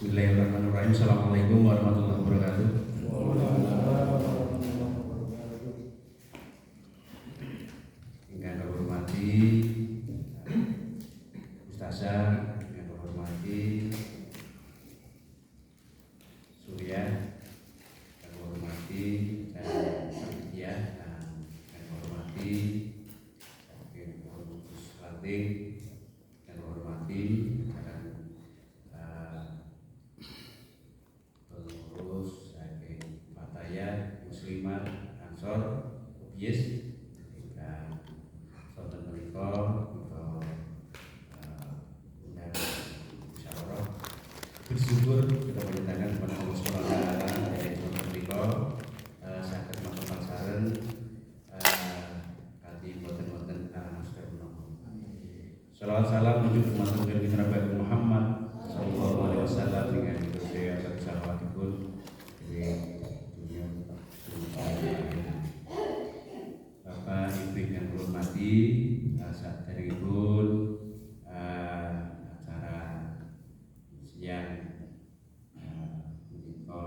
Bismillahirrahmanirrahim. Assalamualaikum warahmatullahi wabarakatuh. Yang kami hormati Ustazah, yang kami hormati Surya, yang kami hormati Satya, dan yang kami hormati Gus Lanting, yang kami hormati Muslimat Ansor Ubies dan sonten menika untuk musyawarah bersyukur kita menyatakan kepada Allah Subhanahu wa taala yang sonten menika saged matur sareng kanthi boten-boten nasab menapa. Shalawat salam menuju dumateng Nabi Muhammad sallallahu alaihi wasallam dengan doa dan salawatipun Bapak Ibu yang hormati, saat daripun acara siang menika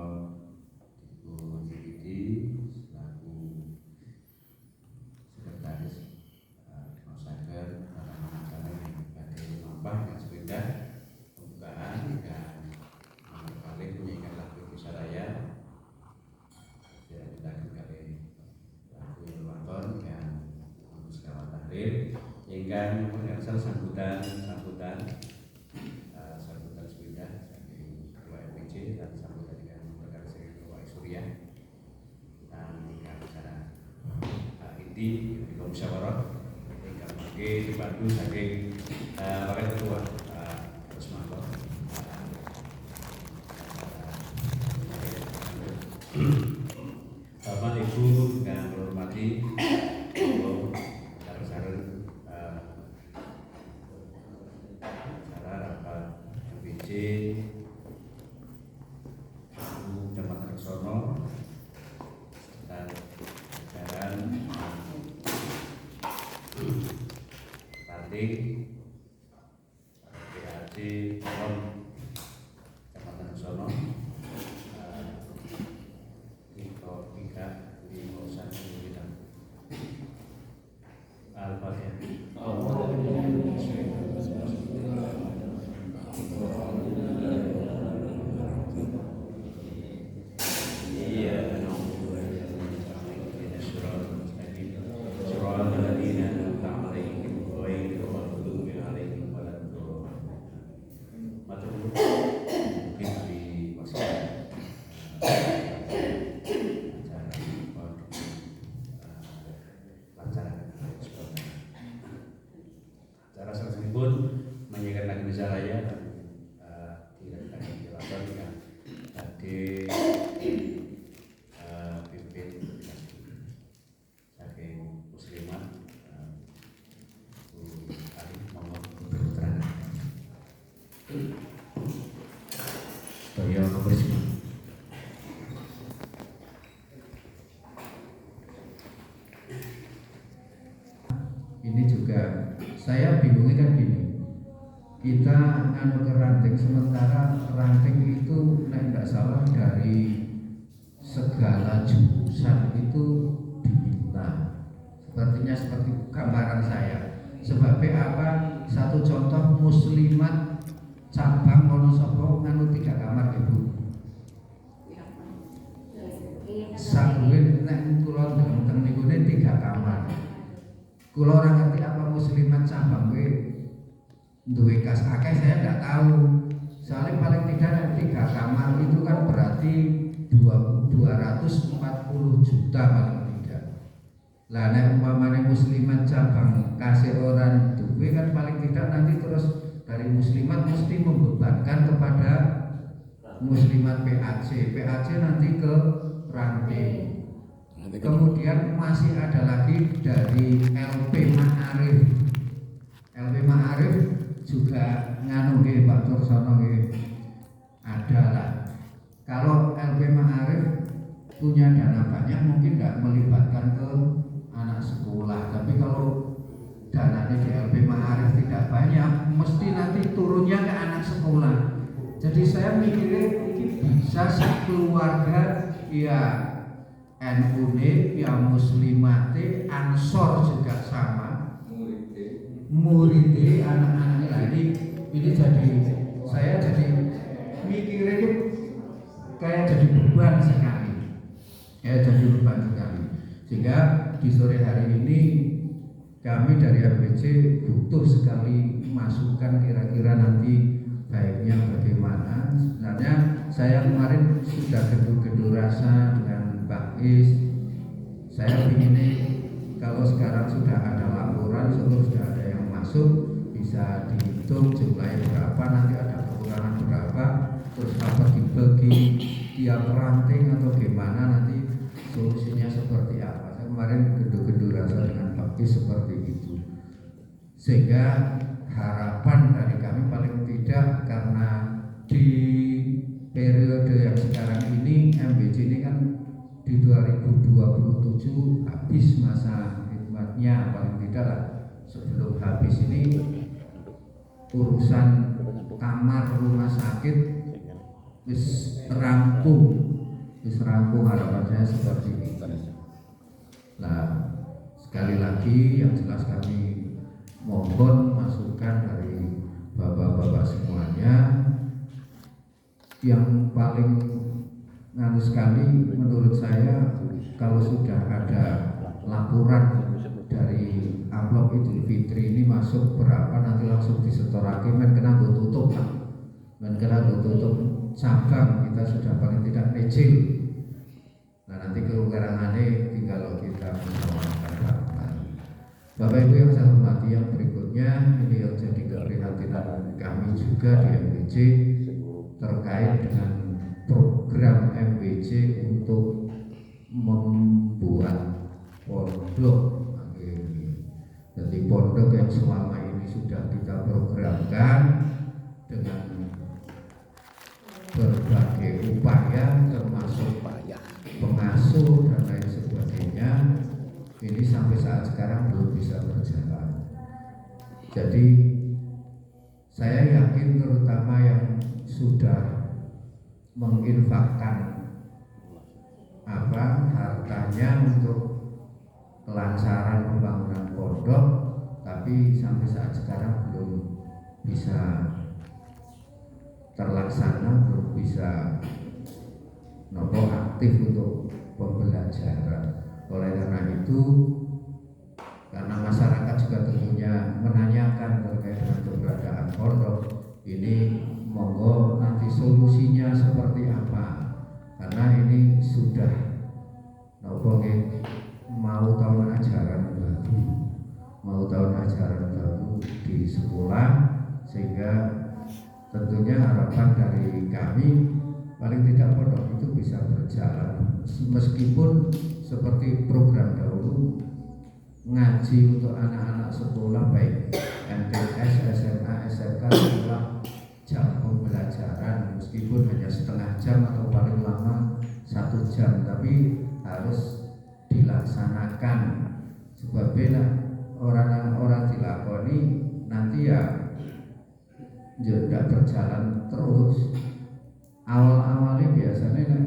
dipun wiwiti selaku sekretaris Masaker dalam acara yang badhe nambah dan sepeda pembukaan dan kali menyanyikan lagu Indonesia Raya. Hingga mengasal sambutan sudah dari Ketua RPC dan sambutan dengan rekan saya Ketua Surya dan hingga acara inti di musyawarah hingga mungkin dibantu saking Wakil Ketua Usmanto. Bapak Ibu yang hormati Jembatan Sono dan jajaran Lanting PAC Kolom Jembatan Sono tiga di Kosan Bidang Al-Fatihah. Acara tersebut menyanyikan lagu Indonesia Raya dan dilakukan dengan tadi pimpin saking muslimat Bu Arif mohon berketerangan. Saya bersyukur. Ini juga saya bingungnya kan gini, kita nganu ke ranting sementara ranting itu nek enggak salah dari segala jurusan itu diminta. Sepertinya seperti gambaran saya. Sebabnya apa? Satu contoh muslimat cabang Wonosobo nganu 3 kamar Ibu. Sakuin nek kula teng niku 3 kamar. Kula ora ngerti apa muslimat cabang kuwi duwe kas akeh, saya enggak tahu. Soalnya paling tidak 3 kamar itu kan berarti 240 juta paling tidak. Lah nek umpamane muslimat cabang kasih orang duwe kan paling tidak nanti terus dari muslimat mesti membebankan kepada muslimat PAC nanti ke ranting. Kemudian masih ada lagi dari LP Ma'arif juga nganu nggih Pak Tursono nggih. Ada lah. Kalau LP Ma'arif punya dana banyak mungkin enggak melibatkan ke anak sekolah, tapi kalau dananya di LP Ma'arif tidak banyak mesti nanti turunnya ke anak sekolah. Jadi saya mikirnya ini bisa keluarga ya NU-ne, ya Muslimate, Ansor juga sama, murid anak-anaknya. Nah, ini jadi saya jadi mikirnya kayak jadi beban sekali, sehingga di sore hari ini kami dari MBC butuh sekali masukan kira-kira nanti baiknya bagaimana. Sebenarnya saya kemarin sudah gedur-gedur rasa dengan Pak Is. Saya ingin kalau sekarang sudah ada laporan, sudah ada yang masuk, bisa dihitung jumlahnya berapa, nanti ada kekurangan berapa, terus apa dibagi tiap ranting atau gimana, nanti solusinya seperti apa. Saya kemarin gedur-gedur rasa dengan Pak Is seperti itu, sehingga harapan dari kami paling tidak, karena di periode yang sekarang ini MBC ini kan di 2027 habis masa khidmatnya, paling tidak lah sebelum habis ini urusan kamar rumah sakit wis rampung, harapan saya seperti itu. Nah, sekali lagi yang jelas kami mohon masukan dari bapak-bapak semuanya. Yang paling sekali menurut saya, kalau sudah ada laporan dari amplop Idul Fitri ini masuk berapa, nanti langsung disetorake, kena tutup cabang kita sudah paling tidak necil. Nah, nanti kekurangannya tinggal kita musyawarahkan. Bapak Ibu yang saya hormati, yang berikutnya ini yang jadi keprihatinan kami juga di MBC terkait dengan program MBC untuk membuat pondok. Jadi pondok yang selama ini sudah kita programkan dengan berbagai upaya, termasuk pengasuh dan lain sebagainya, ini sampai saat sekarang belum bisa berjalan. Jadi saya yakin terutama yang sudah menginfakkan hartanya untuk kelancaran pembangunan pondok, tapi sampai saat sekarang belum bisa terlaksana, belum bisa aktif untuk pembelajaran. Oleh karena itu, karena masyarakat juga tentunya menanyakan terkait dengan keberadaan pondok ini, monggo nanti solusinya seperti apa, karena ini sudah mau tahun ajaran baru di sekolah, sehingga tentunya harapan dari kami paling tidak pondok itu bisa berjalan, meskipun seperti program dahulu ngaji untuk anak-anak sekolah baik MTS, SMA, SMK, sekolah jam pembelajaran meskipun hanya setengah jam atau paling lama 1 jam, tapi harus dilaksanakan. Sebab bila orang-orang dilakoni nanti ya tidak berjalan terus. Awal-awalnya biasanya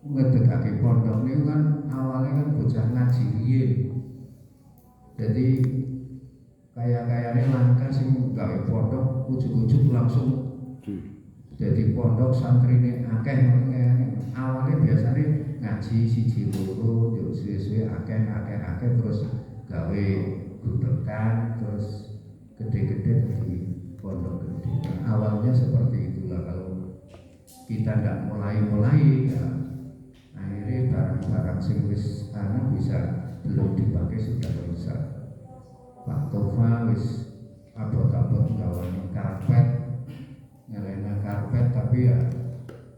ngedekake pondok ini kan awalnya kan bocah ngaji riyen. Jadi kayak langka sih gawe pondok ujug-ujug langsung jadi pondok santrine akeh. Awalnya biasanya ngaji siji loro, yo suwe-suwe akeh terus gawe gudekan, terus gede-gede jadi pondok gede. Awalnya seperti itulah. Kalau kita tidak mulai ya akhirnya barang-barang sing wis bisa belum dipakai sudah rusak. Pak Tova wis abot-abot gawani karpet, nyelena karpet, tapi ya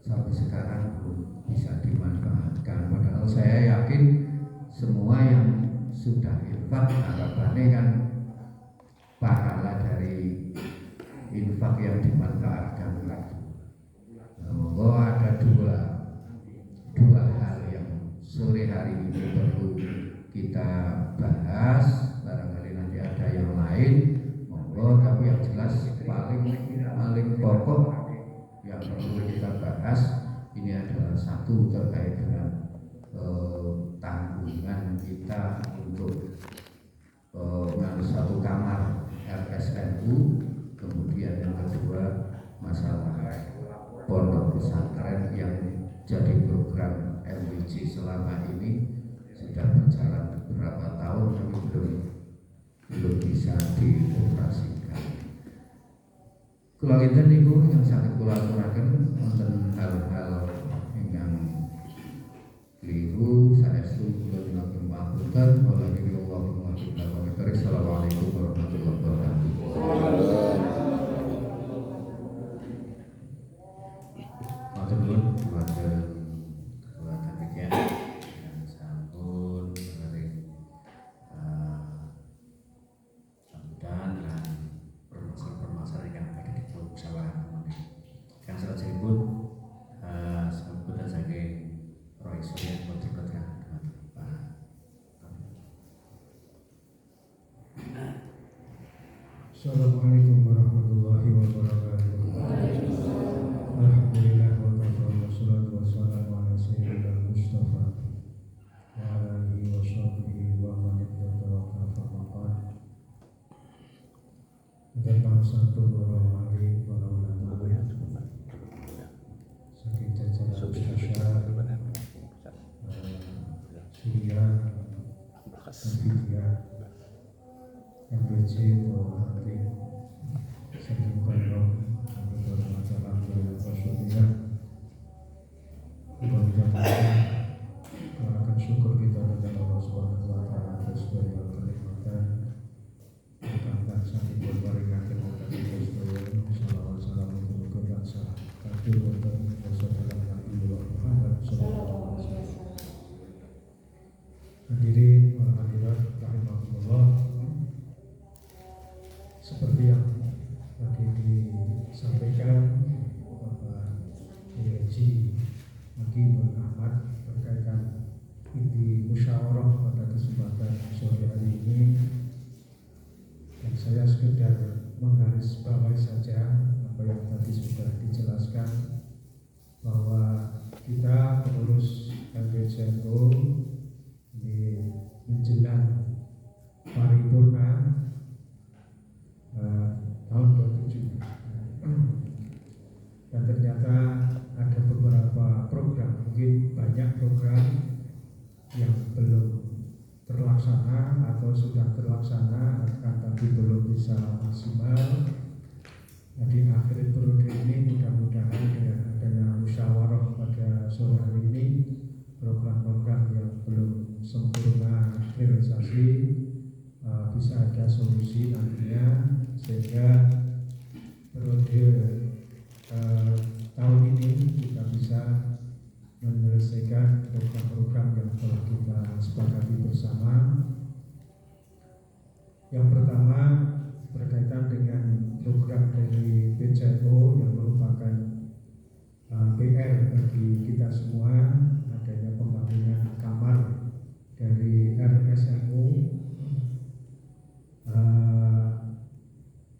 sampai sekarang belum bisa dimanfaatkan. Padahal saya yakin semua yang sudah infak harapannya kan pahala dari infak yang dimanfaatkan lagi. Monggo ada dua hal yang sore hari ini perlu kita bahas. Barangkali nanti ada yang lain, monggo. Tapi yang jelas paling pokok yang perlu kita bahas ini adalah satu terkait dengan tanggungan kita untuk satu kamar RSNU, kemudian yang kedua masalah pondok pesantren yang jadi program MWC selama ini sudah berjalan beberapa tahun tapi belum bisa dioperasikan. Kula kinten niku yang saged kula aturaken wonten hal-hal ingkang keliru saestu kula nyuwun pangapunten. Assalamualaikum warahmatullahi wabarakatuh. Matur nuwun kepada ketua panitia yang sampun menarik sambutan dan permasalahan yang ada di Pulau Musyawarah. Kan salajengipun sambutan saking Roy Surya Putra. Assalamualaikum warahmatullahi wabarakatuh. Alhamdulillah wa kafa wassalatu wassalamu ala sayyidil Mustafa wa ala alihi wa sahbihi wa man ittaba wa kafa maqad. Dengan satu para wali para ulama saking jajaran Syekh Surya dan yang berjaya hati saking kandung kami bermasalah dengan Rasulullah. Mudah-mudahan akan syukur kita kepada Allah Subhanahu wa taala atas segala kenikmatan tentang saking berbaringkan kepada Rasulullah sallallahu alaihi wasallam untuk berasa kafir dan bersahabat Nabi Muhammad sallallahu alaihi wasallam. Hadirin wal hadirat rahimakumullah. Seperti yang tadi disampaikan Bapak Haji Maki Ahmad berkaitan inti musyawarah pada kesempatan sore hari ini, dan saya sekedar menggarisbawahi saja apa yang tadi sudah dijelaskan bahwa kita pengurus MWCNU ini menjelang paripurna tahun 27, dan ternyata ada beberapa program, mungkin banyak program yang belum terlaksana atau sudah terlaksana tapi belum bisa maksimal. Di akhir periode ini mudah-mudahan dengan adanya musyawarah pada sore hari ini, program-program yang belum sempurna realisasi bisa ada solusi nantinya, sehingga periode tahun ini kita bisa menyelesaikan program-program yang telah kita sepakati bersama. Yang pertama berkaitan dengan program dari PCO yang merupakan PR bagi kita semua, adanya pembangunan kamar dari RSNU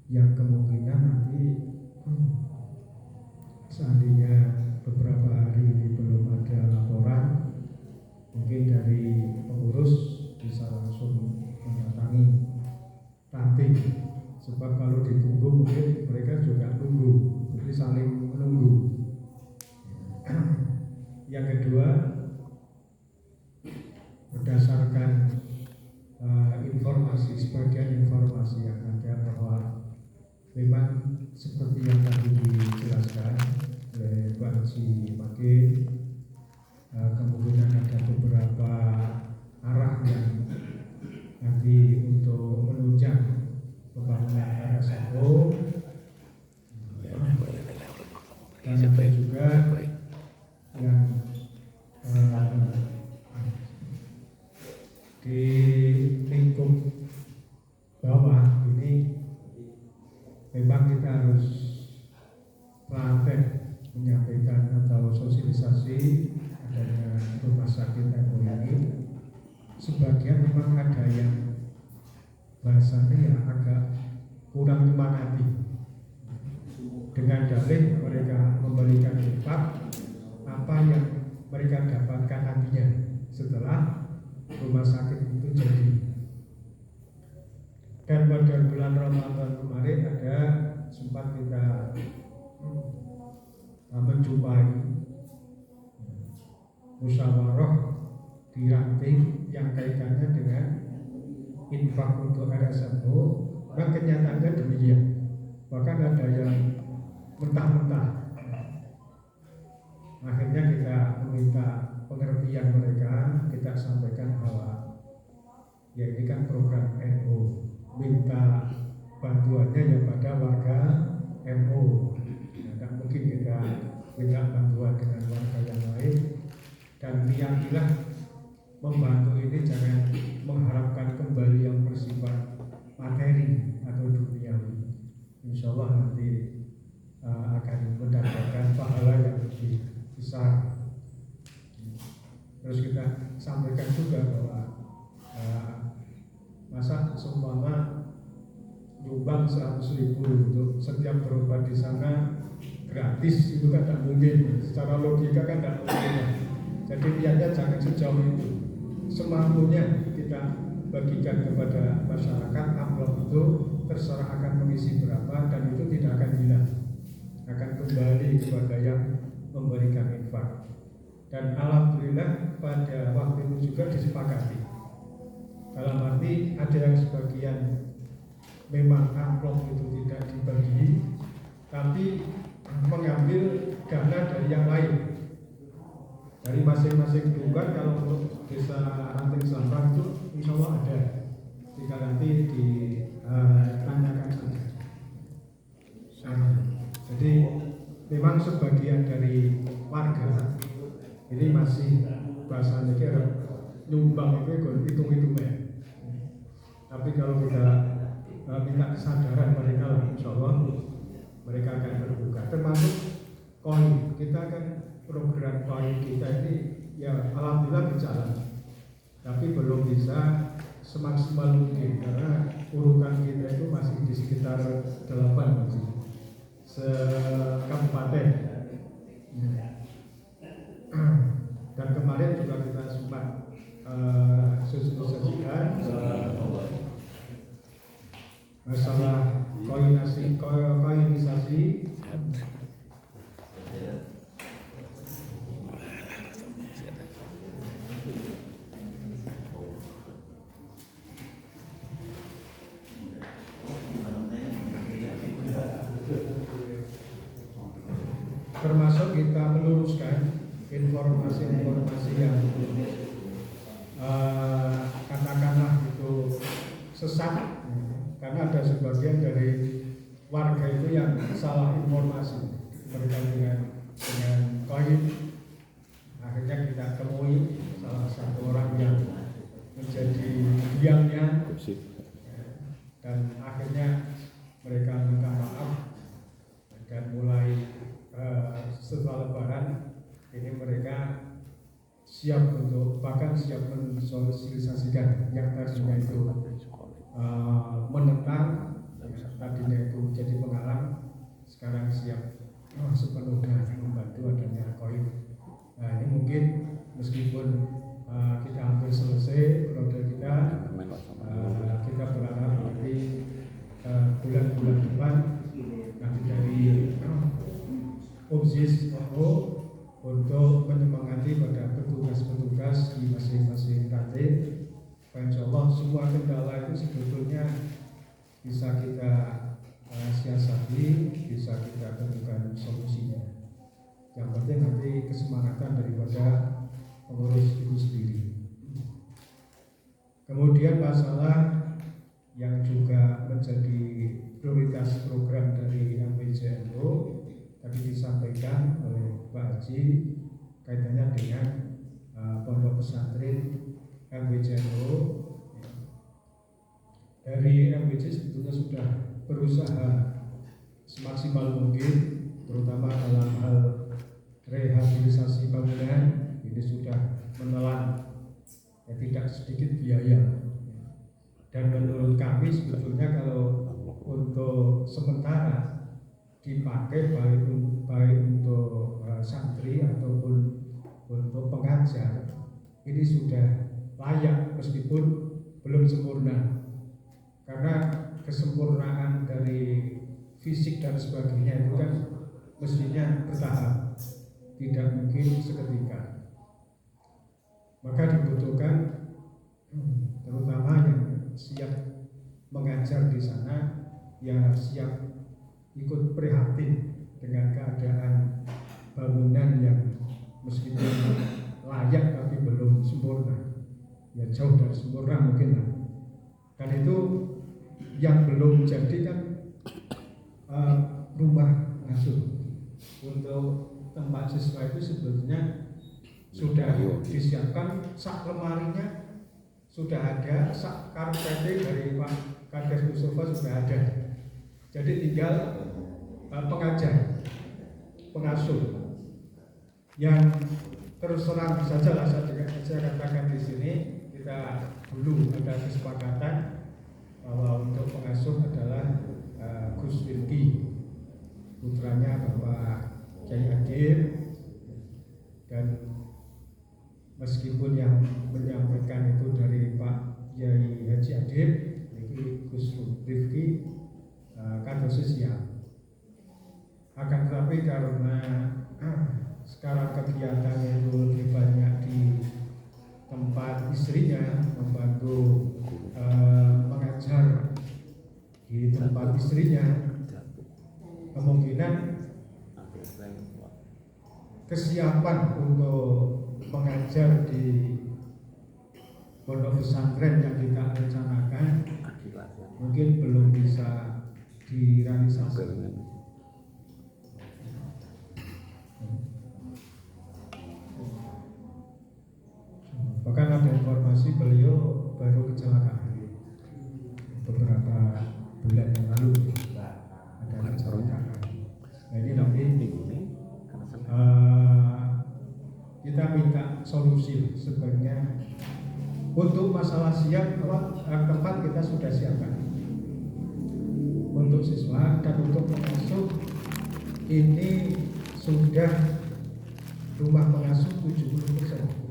yang kemungkinan nanti seandainya beberapa hari ini belum ada laporan, mungkin dari pengurus bisa langsung mendatangi ranting, sebab kalau ditunggu mungkin mereka juga tunggu, jadi saling menunggu. Yang kedua, berdasarkan sebagian informasi yang ada bahwa memang seperti yang tadi dijelaskan oleh Pak Haji Makin, kemungkinan ada beberapa arah yang nanti untuk menunjang pembangunan RSNU, dan ada juga yang di lingkup bawah ini memang kita harus praktek menyampaikan atau sosialisasi adanya rumah sakit MU ini. Sebagian memang ada yang bahasanya ya agak kurang menyemangati, dengan dalih mereka memberikan infak apa yang mereka dapatkan nantinya setelah rumah sakit itu jadi. Dan pada bulan Ramadan kemarin ada sempat kita menjumpai musyawarah di ranting yang kaitannya dengan infak untuk RSMO. Dan kenyataannya demikian, bahkan ada yang mentah-mentah. Akhirnya kita meminta pengertian mereka, kita sampaikan bahwa ya ini kan program NU, minta bantuannya ya pada warga MU. Tidak mungkin kita minta bantuan dengan warga yang lain. Dan niatilah membantu ini jangan mengharapkan kembali yang bersifat materi atau duniawi. Insya Allah nanti akan mendapatkan pahala yang lebih besar. Terus kita sampaikan juga bahwa masa seumpama nyumbang 100.000 untuk setiap berobat di sana gratis, itu kan tidak mungkin. Secara logika kan tidak mungkin. Jadi niatnya jangan sejauh itu. Semampunya kita bagikan kepada masyarakat. Amplop itu terserah akan mengisi berapa, dan itu tidak akan hilang, akan kembali kepada yang memberikan infak. Dan alhamdulillah pada waktu itu juga disepakati, dalam arti ada yang sebagian memang amplop itu tidak dibagi, tapi mengambil dana dari yang lain, dari masing-masing tunggal. Kalau untuk desa Ranting Sampang itu insya Allah ada, jika nanti ditanyakan saja. Jadi memang sebagian dari warga ini masih bahasanya kira nyumbang itu hitung-hitungnya. Tapi kalau kita minta kesadaran mereka lah, insya Allah mereka akan terbuka. Termasuk koin, kita kan program koin kita ini ya alhamdulillah berjalan, tapi belum bisa semaksimal mungkin karena urutan kita itu masih di sekitar 8 masih sekabupaten. Dan kemarin juga kita sempat sosialisasikan masalah koinisasi. Termasuk kita meluruskan informasi-informasi yang katakanlah itu sesat, karena ada sebagian dari warga itu yang salah informasi berkaitan dengan koin. Akhirnya kita temui salah satu orang yang menjadi biangnya, dan akhirnya mereka minta maaf, dan mulai setelah Lebaran ini mereka siap untuk, bahkan siap mensosialisasikan yang tadinya itu menentang, tadinya itu jadi penghalang, sekarang siap sepenuhnya membantu adanya koin. Nah ini mungkin meskipun kita hampir selesai periode kita, kita berharap nanti bulan-bulan depan nanti dari OBSIS untuk menyemangati pada petugas-petugas di masing-masing ranting. Insya Allah semua kendala itu sebetulnya bisa kita siasati, bisa kita tentukan solusinya. Yang penting nanti kesemangatan daripada pengurus itu sendiri. Kemudian masalah yang juga menjadi prioritas program dari MPJNU tadi disampaikan oleh Pak Haji kaitannya dengan pondok pesantren MPJNU. Dari MPJ sebetulnya sudah berusaha semaksimal mungkin, terutama dalam hal rehabilitasi bangunan. Ini sudah menelan tidak sedikit biaya, dan menurut kami sebetulnya kalau untuk sementara dipakai baik untuk santri ataupun untuk pengajar ini sudah layak meskipun belum sempurna, karena kesempurnaan dari fisik dan sebagainya itu kan mestinya bertahap, tidak mungkin seketika. Maka dibutuhkan terutama yang siap mengajar di sana, yang siap ikut prihatin dengan keadaan bangunan yang meskipun layak tapi belum sempurna, ya jauh dari sempurna mungkin lah. Dan itu yang belum jadi kan rumah ngasuh. Untuk tempat siswa itu sebetulnya sudah disiapkan, sak lemarinya sudah ada, sak karpet dari Pak Kades Mustafa sudah ada. Jadi tinggal pengajar, pengasuh yang terus terang saja lah saya katakan di sini, kita dulu ada kesepakatan bahwa untuk pengasuh adalah Gus Rifki, putranya Bapak Kiai Adib, dan meskipun yang menyampaikan itu dari Pak Kiai Haji Adib, ini Gus Rifki kados siap. Akan tetapi karena sekarang kegiatannya itu lebih banyak di tempat istrinya, membantu mengajar di tempat istrinya, kemungkinan kesiapan untuk mengajar di pondok pesantren yang kita rencanakan mungkin belum bisa direalisasi. Bahkan ada informasi beliau baru kecelakaan beberapa bulan yang lalu, ada kecelakaan. Nah ini nanti kita minta solusi sebenarnya. Untuk masalah siap, tempat kita sudah siapkan untuk siswa, dan untuk pengasuh ini sudah rumah pengasuh 70%.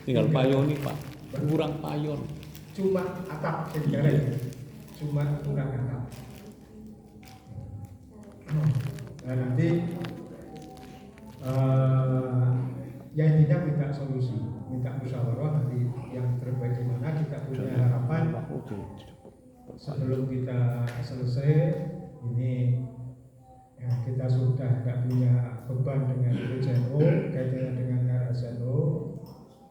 Tinggal payon nih Pak, kurang payon. Cuma atap sebenarnya, cuma kurang atap. Nah nanti ya intinya minta solusi, minta musyawarah nanti yang terbaik gimana. Kita punya harapan sebelum kita selesai ini ya, kita sudah tidak punya beban dengan PJNO, kaitannya dengan RSNO.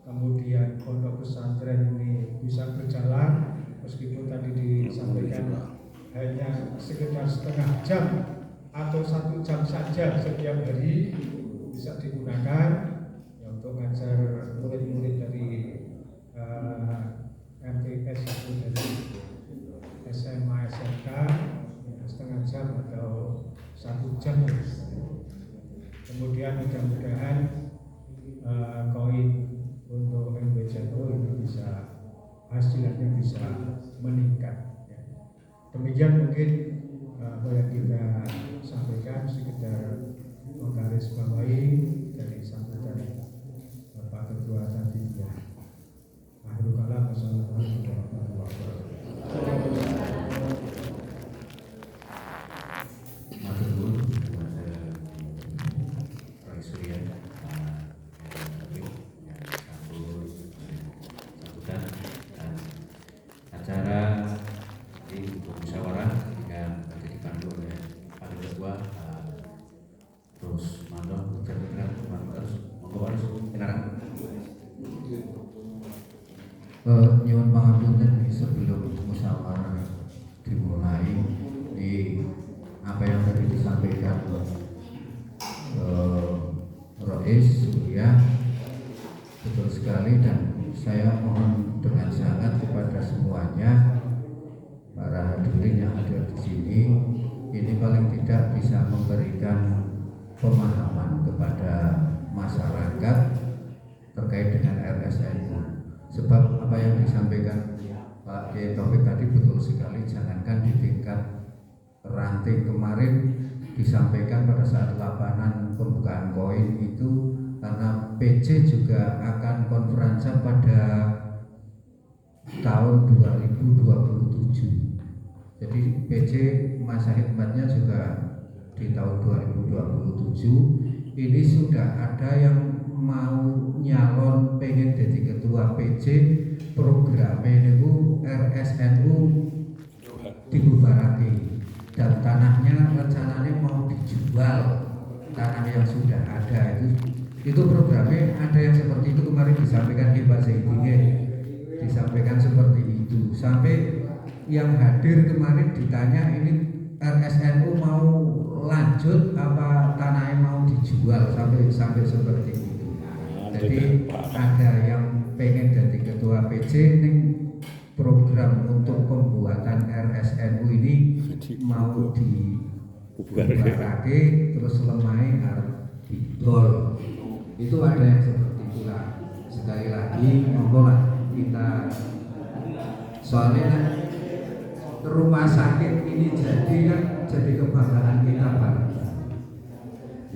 Kemudian pondok pesantren ini bisa berjalan meskipun tadi disampaikan hanya sekitar setengah jam atau 1 jam saja setiap hari bisa digunakan ya, untuk mengajar murid-murid dari MTS atau dari SMA SMK ya, setengah jam atau 1 jam. Kemudian mudah-mudahan koin untuk MBCO ini bisa hasilnya bisa meningkat. Ya. Demikian mungkin apa yang kita sampaikan, sekedar menggarisbawahi dari sambutan Bapak Ketua tadi ya. Akhirul kalam, wassalamualaikum warahmatullahi wabarakatuh. Acara di musyawarah yang dipandu oleh Pak Ketua terus mandor terus monggo kenarang. Nyuwun pangapunten sebelum musyawarah dimulai, di apa yang tadi disampaikan Rois ya, betul sekali, dan saya mohon dengan sangat kepada semuanya, para hadirin yang hadir di sini, ini paling tidak bisa memberikan pemahaman kepada masyarakat terkait dengan RSNO. Sebab apa yang disampaikan Pak Kiai Taufik tadi betul sekali, jangankan di tingkat ranting kemarin disampaikan pada saat lapanan pembukaan koin itu, karena PC juga akan konferensi pada tahun 2027. Jadi PC masa khidmatnya juga di tahun 2027. Ini sudah ada yang mau nyalon pengen jadi ketua PC, programnya itu RSNU dibubarake dan tanahnya rencananya mau dijual, tanah yang sudah ada itu programnya ada yang seperti itu. Kemarin disampaikan di Pak Zaidinge, disampaikan seperti itu, sampai yang hadir kemarin ditanya ini RSNU mau lanjut apa tanahnya mau dijual, sampai seperti itu. Jadi ada yang pengen jadi ketua PC ning program untuk pembuatan RSNU ini mau dibubarake, terus lemahnya harus didol. Itu ada yang seperti itulah. Sekali lagi monggo lah kita, soalnya rumah sakit ini jadi kebanggaan kita bareng.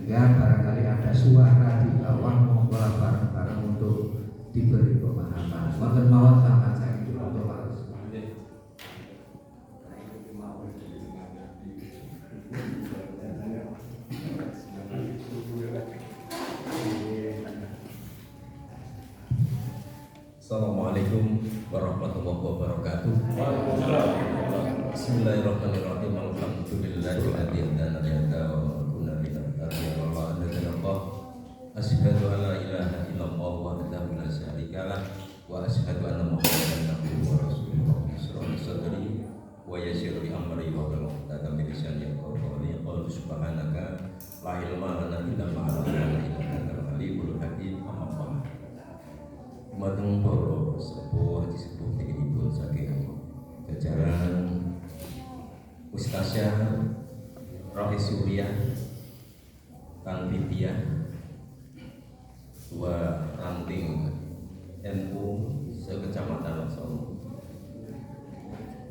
Jika barangkali ada suara di bawah, monggo lah bareng-bareng untuk diberi pemahaman. Wonten mawon sampeyan saya itu untuk harus. Assalamualaikum warahmatullahi wabarakatuh. Bismillahirrahmanirrahim. Alhamdulillahilladzi hadana li hadza wa ma kunna linahtadiya laula an hadana Allah. Asyhadu an la ilaha illallah wahdahu la syarika lah wa asyhadu anna Muhammadan abduhu wa rasuluh. Isra sadri wa yassir li amri wa hlul 'uqdatam min lisani yafqahu qawli. Qul subhanaka la ilma lana illa ma 'allamtana innaka antal alimul hakim. Amma ba'd. Mateng para sepuh disepuh tinggalipun saking jajaran Ustasyah Rais Suriah Kang Vidya Ketua Ranting NU sekecamatan Laksono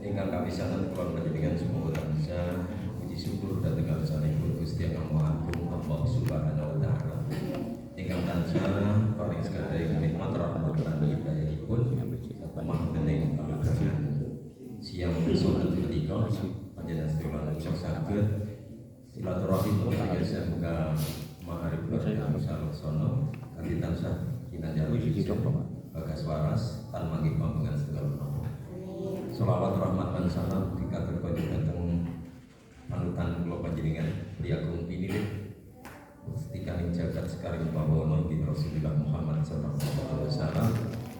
ingkang kami sangat kula panjenengan semoga tansah puji syukur dhateng kalsanipun Gusti Yang Maha Agung Allah Subhanahu wa taala ingkang tansah paring sekadaya nikmat rahmat lan hidayahipun mangkening kalugrahan siang sore ketika panjenengan sedaya ucap saged silaturahim panjenengan muga ma'arif Laksono kanthi tansah kinanjar bagas waras tan manggih pambengan segala menapa. Sholawat rahmat lan salam dikatur dhateng panutan kula panjenengan Priagung Pinilit Tikaning jagat sekaring pawono bin Rasulullah Muhammad sallallahu alaihi wasallam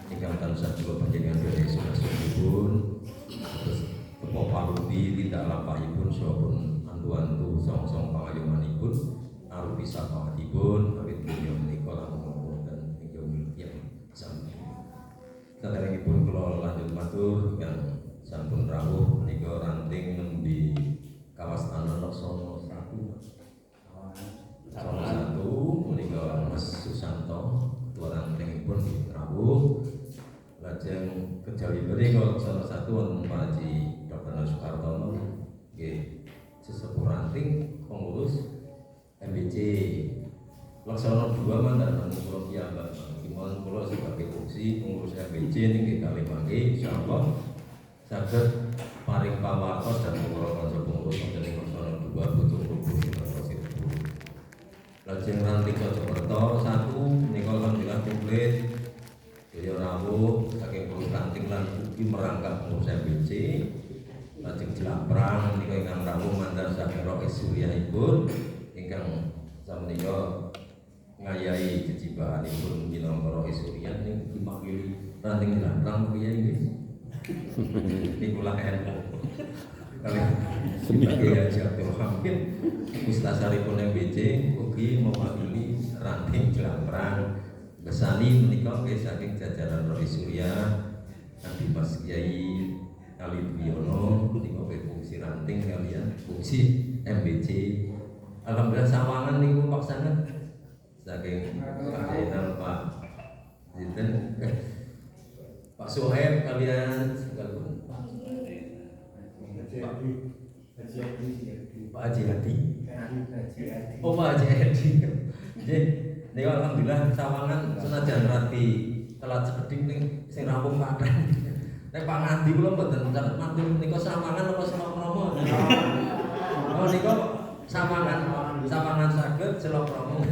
ingkang tansah kula panjenengan dherek sunahipun terus tepo parupi tidak lampahipun sampun antu-antu song-song pangayomanipun arupi sapaatipun awit dunya menika langkung wonten ing yaumil qiyamah sami. Saderengipun kula lanjut matur ingkang sampun rawuh menika ranting nembe kawasan Laksono 1 menika Mas Susanto ketua rantingipun rawuh lajeng kejawi menika salah satu wonten Pak Haji Dr. Soekartono nggih sesepuh ranting pengurus MBC Laksono 2 mantan kula piyambak mohon kula sebagai fungsi pengurus MBC niki kalih mangke insyaallah saged paring pawartos dan kula kanca pengurus wonten ing Laksono 2 butuh rubuh lajeng ranting Jojokerto 1 menika alhamdulillah komplit daya rawuh saking pengurus ranting lan ugi merangkap pengurus MBC. Lajeng Jelaprang menika ingkang rawuh mandan saking Rais Suriahipun ingkang samenika ngayahi jejibahanipun minangka Rais Suriah ning dimakili ranting Jelaprang priye nggih. Niku lah NU. Sebagai Abdul Hamid Mustasaripun MBC ugi mewakili ranting Jelaprang besani menika nggih saking jajaran Rais Suriah Adi Mas Kiai Ali Biono menika fungsi ranting kalian fungsi MBC. Alhamdulillah sawangan niku Pak sanget saking Pak Zainal Pak Zinten Pak Suhaib kalian sekalipun Pak Haji Hadi Oh Pak Haji Edi. Nggih, niku alhamdulillah sawangan senajan rati telat sekedhik ning sing rampung padang. Nek Pak Ngadi kula mboten catet matur niku sawangan apa selok promo. Oh niku sawangan saged selok promo.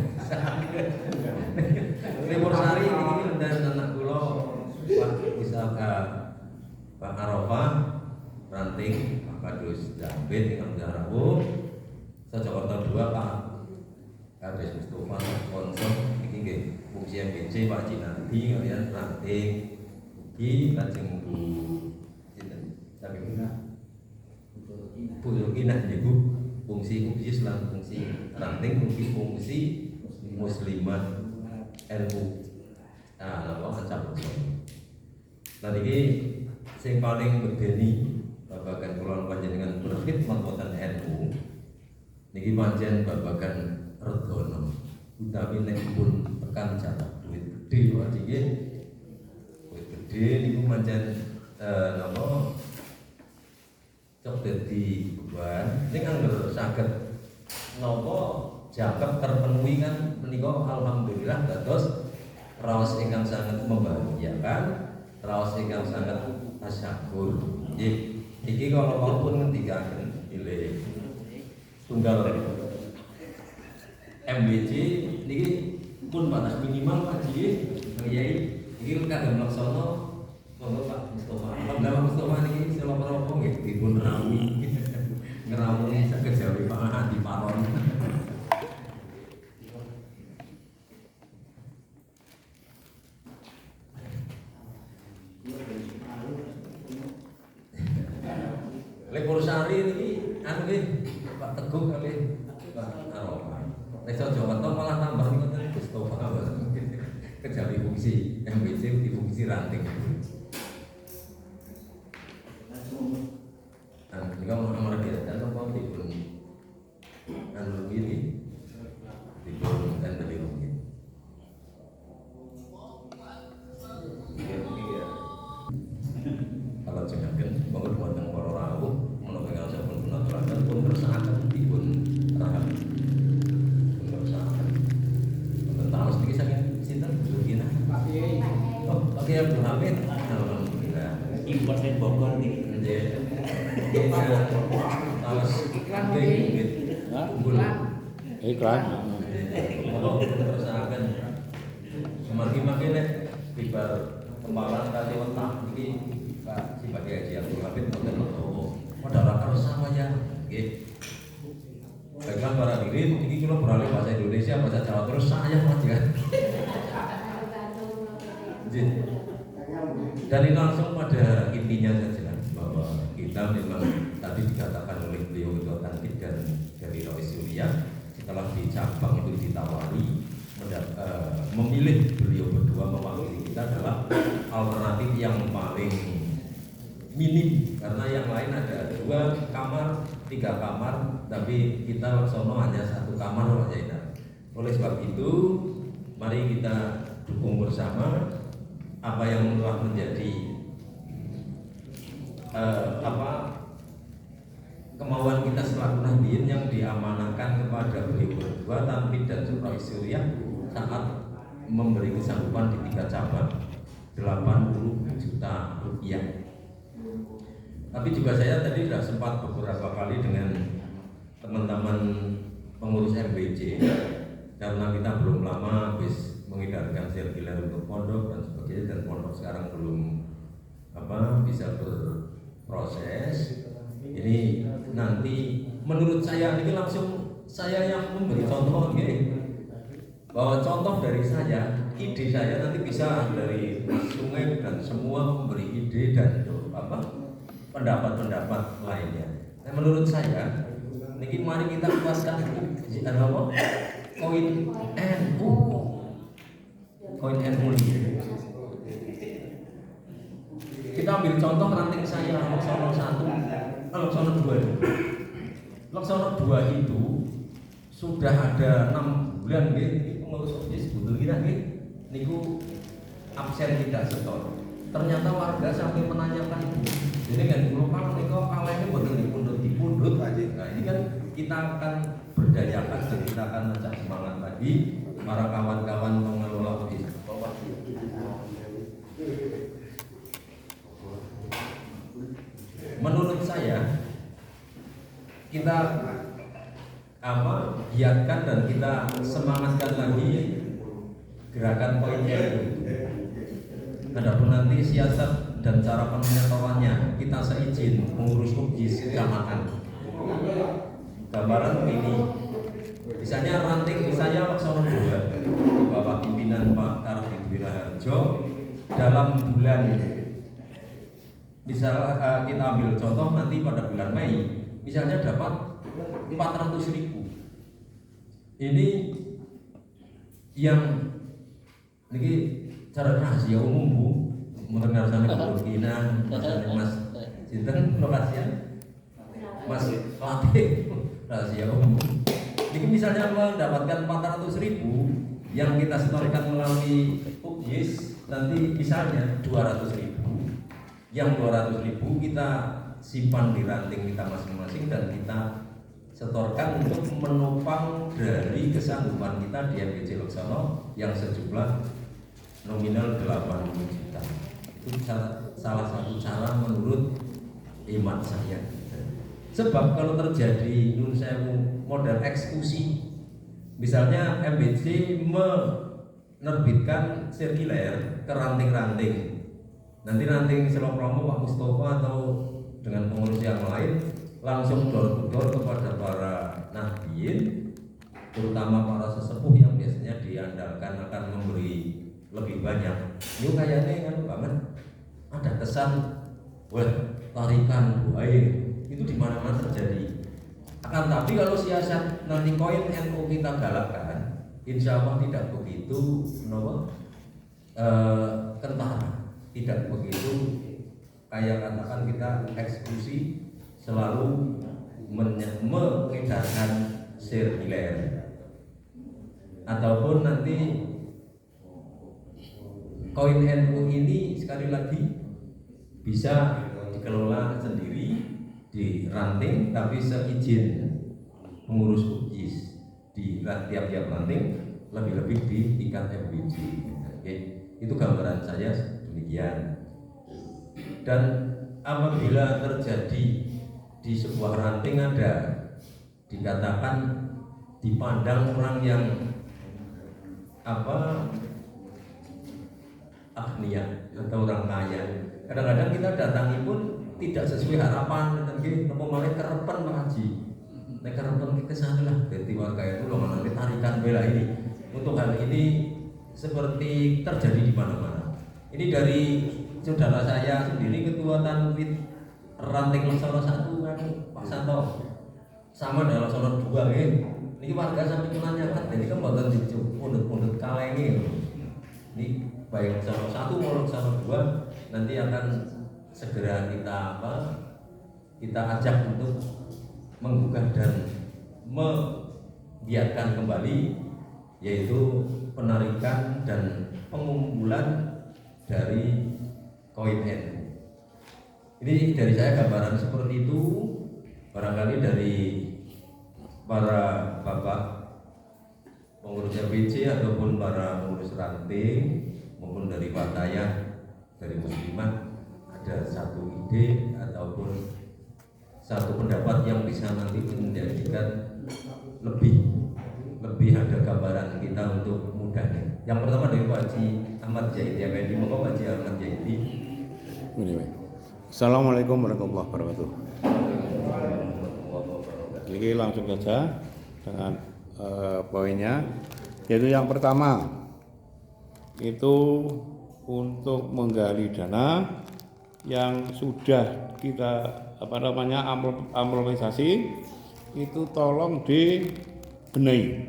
Libur sari iki dan anak kula Pak Wisaka Pak Arafah Ranting Pak Kadus Jambit ingkang Jarawu Jakarta 2 Pak Kadus Mustafa sponsor iki nggih fungsi MBC Pak Cinandi kalian Ranting iki lajeng Bu sinten Sabina Bu Yoginah niku fungsi lan fungsi Ranting fungsi muslimat NU. Nah, napa ancam Nah iki sing paling medeni babagan kula panjenengan berkhidmat wonten NU niki pancen babagan redono utawi nek pun tekan jatah duit gede wae nggih duit gede niku pancen napa cok dadi beban ning angger saged napa jangkep terpenuhi kan menika alhamdulillah dados raos ingkang sangat membahagiakan, raos ingkang sangat tasyakur. Nggih, iki kalau walaupun ngendikaken pilih tunggal MBC niki pun batas minimal Pak Ji, Kyai iki kadang laksana monggo Pak Mustafa. Pak Mustafa niki sela propo nggih dipun rawi. Ngeramu saged jawi Pak Adi Paron. Libur sari ini anu nggih Pak Teguh kali Pak Arafah. Nek Jakarta malah tambah ngoten Mustafa kejawi fungsi MBC di fungsi ranting. Nah, ini kalau nomor dia dan apa dipun anu ini dipun dan dari mungkin. Kalau jenengan bangun wonten para rawuh menapa ingkang sampun punaturaken pun kersakaken dipun rahami. Pun kersakaken. Wonten taos niki saking sinten Bu Gina? Pak Kiai. Oh, Pak Kiai Abdul Hamid. Alhamdulillah. Impor dari Bogor nih. Nggih. Taos iklan nggih. Iklan. Kalau kersakaken semargi makene tibar kempalan kali wetak iki Pak sebagai Haji Abdul Hamid mboten nopo. Padahal karo sama ya. Nggih. Baiklah para hadirin, ini kula beralih bahasa Indonesia, bahasa Jawa terus saya aja. Dan ini langsung pada intinya saja bahwa kita memang tadi dikatakan oleh beliau Ketua Tanfid dan dari Rois Surya setelah di cabang itu ditawari memilih beliau berdua mewakili kita adalah alternatif yang paling minim karena yang lain ada 2 kamar, 3 kamar, tapi kita laksono hanya 1 kamar saja. Oleh sebab itu, mari kita dukung bersama apa yang telah menjadi kemauan kita selaku Nahdien yang diamanahkan kepada beliau berdua Tanfid dan Rois Surya saat memberi kesanggupan di 3 cabang 80 juta rupiah. Tapi juga saya tadi sudah sempat beberapa kali dengan teman-teman pengurus MBC karena kita belum lama habis mengedarkan sirkuler untuk pondok dan sebagainya dan pondok sekarang belum bisa berproses. Ini nanti menurut saya ini langsung saya yang memberi contoh bahwa contoh dari saya, ide saya nanti bisa dari Mas Sungai dan semua memberi ide dan pendapat-pendapat lainnya. Nah, menurut saya, niki mari kita kuatkan koin NU, koin NU ini. Kita ambil contoh ranting saya Laksono 1, Laksono 2. Laksono 2 itu sudah ada 6 bulan nggih pengurus OSIS sebetulnya nggih niku absen tidak setor. Ternyata warga sampai menanyakan itu. Jadi kan kalau niku kalahnya boten dipundhut aja. Nah, ini kan kita akan memberdayakan dan kita akan mencari semangat lagi para kawan-kawan pengelola desa. Menurut saya kita giatkan dan kita semangatkan lagi gerakan poin itu. Adapun nanti siasat dan cara penyetorannya kita seizin pengurus UGIS kecamatan. Gambaran ini, misalnya ranting saya Laksono 2 di bawah pimpinan Pak Kartini Wiraharjo dalam bulan, misal kita ambil contoh nanti pada bulan Mei, misalnya dapat 400.000. Ini yang ini cara rahasia umum Bu, mendengar sampai kemungkinan Mas Sinten lokasinya Mas Latih rahasia umum. Ini misalnya mendapatkan 400.000 yang kita setorkan melalui UGIS, nanti misalnya 200.000. Yang 200.000 kita simpan di ranting kita masing-masing dan kita setorkan untuk menopang dari kesanggupan kita di MBC Laksono yang sejumlah nominal 80 juta. Itu salah satu cara menurut iman saya. Sebab kalau terjadi nun sewu model eksekusi, misalnya MBC menerbitkan sirkuler ke ranting-ranting, nanti ranting Selok Romo Pak Mustafa atau dengan pengurus yang lain langsung door to door kepada para nahdien, terutama para sesepuh yang biasanya diandalkan akan memberi lebih banyak. Ini kayaknya kan banget ada kesan, wah tarikan buaya itu di mana-mana terjadi. Akan tapi kalau siasat nanti koin NU kita galakkan, insya Allah tidak begitu kentara, tidak begitu kayak katakan kita eksekusi selalu mengedarkan sirkuler, ataupun nanti koin NU ini sekali lagi bisa dikelola sendiri di ranting tapi seizin pengurus UGIS di tiap-tiap ranting, lebih-lebih di tingkat MBC. Oke, itu gambaran saya demikian. Dan apabila terjadi di sebuah ranting ada dikatakan dipandang orang yang agnia atau orang kaya, kadang-kadang kita datangi pun tidak sesuai harapan, dan gitu, malah kerepen Pak Haji, kerepen ke sana lah. Jadi warga itu loh nanti tarikan bela ini. Untuk hal ini seperti terjadi di mana-mana. Ini dari saudara saya sendiri, ketua Tanwid ranting Laksono 1 kan Pak Santo, sama dengan Laksono 2 ini warga sampai menanyakan, ini kan buatan dijuk pundut-pundut kalengi. Ini baik Laksono 1 maupun Laksono 2 nanti akan segera kita ajak untuk menggugah dan membiarkan kembali, yaitu penarikan dan pengumpulan dari koin NU. Ini dari saya gambaran seperti itu, barangkali dari para bapak pengurus RBC ataupun para pengurus ranting maupun dari Partayah, dari Muslimat, ada satu ide ataupun satu pendapat yang bisa nanti menjadikan lebih ada gambaran kita untuk mudahnya. Yang pertama dari Pak Haji Ahmad Zaidi, yang di Monggo Pak Haji Ahmad Zaidi. Assalamualaikum warahmatullahi wabarakatuh. Jadi langsung saja dengan poinnya, yaitu yang pertama itu untuk menggali dana yang sudah kita amortisasi itu tolong dibenahi,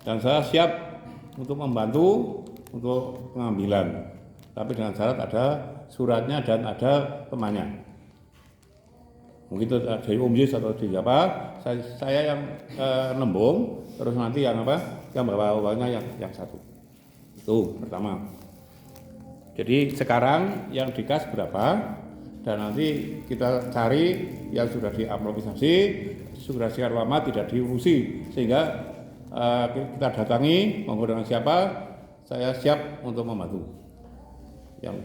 dan saya siap untuk membantu untuk pengambilan, tapi dengan syarat ada suratnya dan ada temannya. Mungkin itu dari UGIS atau di apa, saya yang nembung, terus nanti yang bawa-bawanya yang satu. Itu pertama. Jadi sekarang yang dikas berapa, dan nanti kita cari yang sudah diamortisasi surat lama tidak diurusi, sehingga kita datangi menggunakan siapa, saya siap untuk membantu.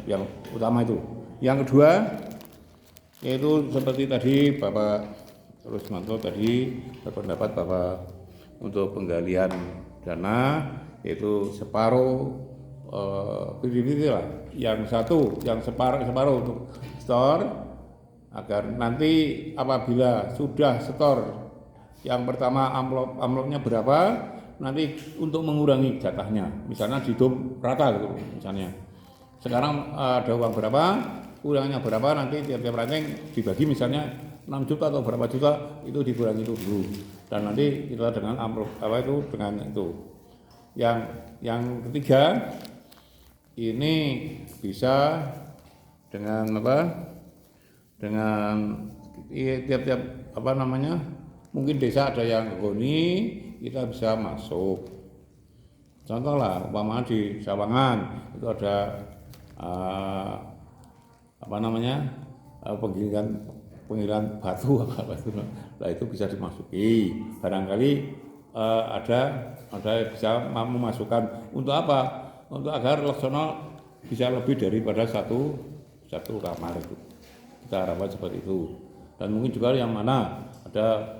Yang utama itu. Yang kedua, yaitu seperti tadi Bapak Rusmanto tadi berpendapat bahwa untuk penggalian dana yaitu separuh PDBT lah, yang separuh untuk store, agar nanti apabila sudah setor yang pertama amplopnya berapa, nanti untuk mengurangi jatahnya, misalnya didom rata gitu misalnya. Sekarang ada uang berapa, kurangnya berapa, nanti tiap-tiap ranting dibagi misalnya 6 juta atau berapa juta, itu dikurangi itu dulu. Dan nanti kita dengan amplop dengan itu. Yang ketiga, ini bisa dengan dengan tiap-tiap mungkin desa ada yang goni, kita bisa masuk. Contoh lah, umpama di Sawangan itu ada penggiliran batu nah itu bisa dimasuki. Barangkali ada bisa memasukkan untuk apa? Untuk agar Laksono bisa lebih daripada satu kamar itu. Kita harapkan seperti itu. Dan mungkin juga yang mana ada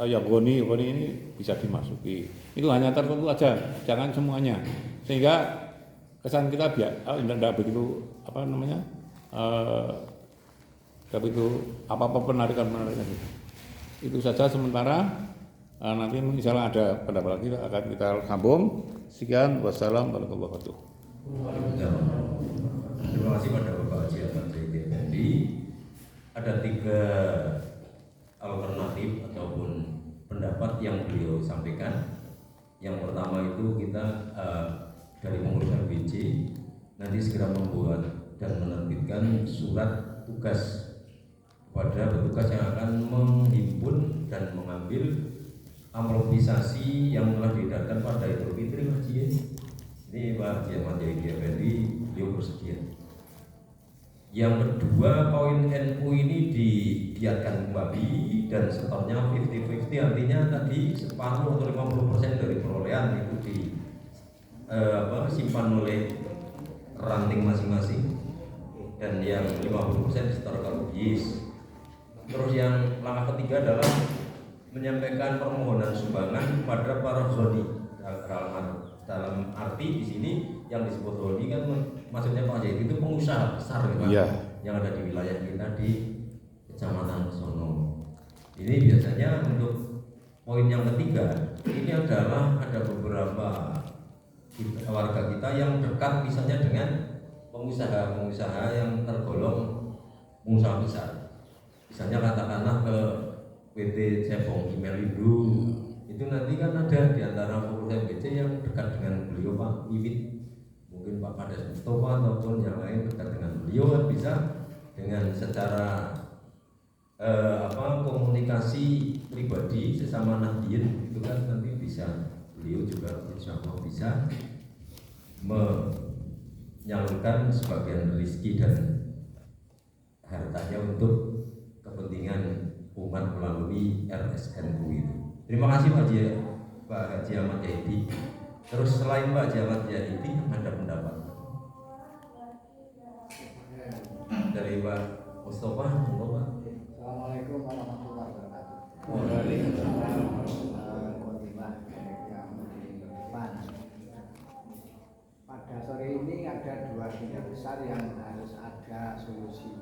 yang goni ini bisa dimasuki. Itu hanya tertentu aja, jangan semuanya. Sehingga kesan kita tidak begitu begitu apa-apa penarikan itu saja sementara. Nanti misalnya ada pendapat lagi akan kita sambung. Sekian, wassalamu warahmatullahi wabarakatuh. Terima kasih pada Bapak Haji Ahmad Zaidi Effendi. Ada 3 alternatif ataupun pendapat yang beliau sampaikan. Yang pertama itu kita dari pengurus RBC nanti segera membuat dan menerbitkan surat tugas kepada petugas yang akan menghimpun dan mengambil amplopisasi yang telah diedarkan pada Idul Fitri Haji. Ini Pak Haji Ahmad Zaidi Effendi beliau bersedia. Yang kedua, poin NU ini digiatkan kembali dan setornya 50-50, artinya tadi separuh atau 50% dari perolehan itu simpan oleh ranting masing-masing, dan yang 50% disetor ke UBIS. Terus yang langkah ketiga adalah menyampaikan permohonan sumbangan kepada para zoni. Dalam arti di sini yang disebut zoni kan maksudnya Pak Haji itu pengusaha besar gitu, yang ada di wilayah kita di Kecamatan Sono. Ini biasanya untuk poin yang ketiga ini adalah ada beberapa warga kita yang dekat misalnya dengan pengusaha yang tergolong pengusaha besar. Misalnya katakanlah ke PT Cepong Imelindo, itu nanti kan ada di antara pengurus MBC yang dekat dengan beliau Pak Wiwit, mungkin Pak Kades Mustafa ataupun yang lain dekat dengan beliau, bisa dengan secara komunikasi pribadi sesama Nahdien itu kan nanti bisa beliau juga insya Allah bisa menyalurkan sebagian rezeki dan hartanya untuk kepentingan umat melalui RSNU itu. Terima kasih Pak Haji Ahmad Zaidi. Terus selain Pak Haji Ahmad Zaidi ada pendapat dari Pak Mustafa. Assalamualaikum warahmatullahi wabarakatuh. Pada sore ini ada 2 titik besar yang harus ada solusi.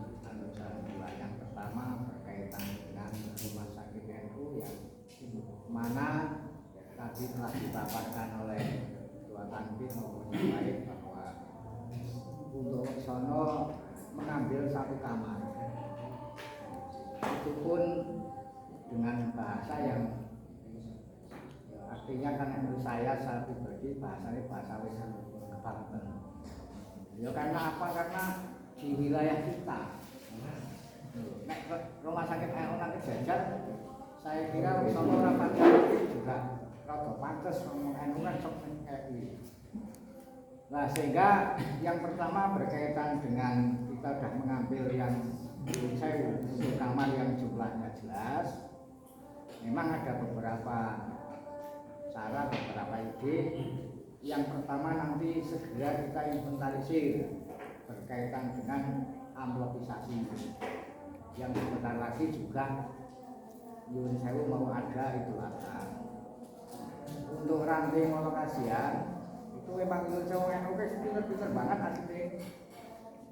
Yang pertama berkaitan dengan rumah sakit NU yang mana tadi telah dipaparkan oleh Ketua Tanbid maupun yang lain bahwa untuk sono mengambil 1 kamar, itu pun dengan bahasa yang artinya kan menurut saya pribadi bahasanya bahasa Banten. Ya karena apa? Karena di wilayah kita rumah sakit NU nanti jajan, saya kira sono rapat juga rada pantes ngomong NU kan sok NU. Nah, sehingga yang pertama berkaitan dengan kita sudah mengambil yang untuk kamar yang jumlahnya jelas. memang ada beberapa cara, beberapa ide. Yang pertama nanti segera kita inventarisir berkaitan dengan amplopisasi yang sebentar lagi juga nyuwun sewu mau ada Idul Adha. Untuk ranting lokasian itu memang nyuwun sewu yang oke pinter banget asli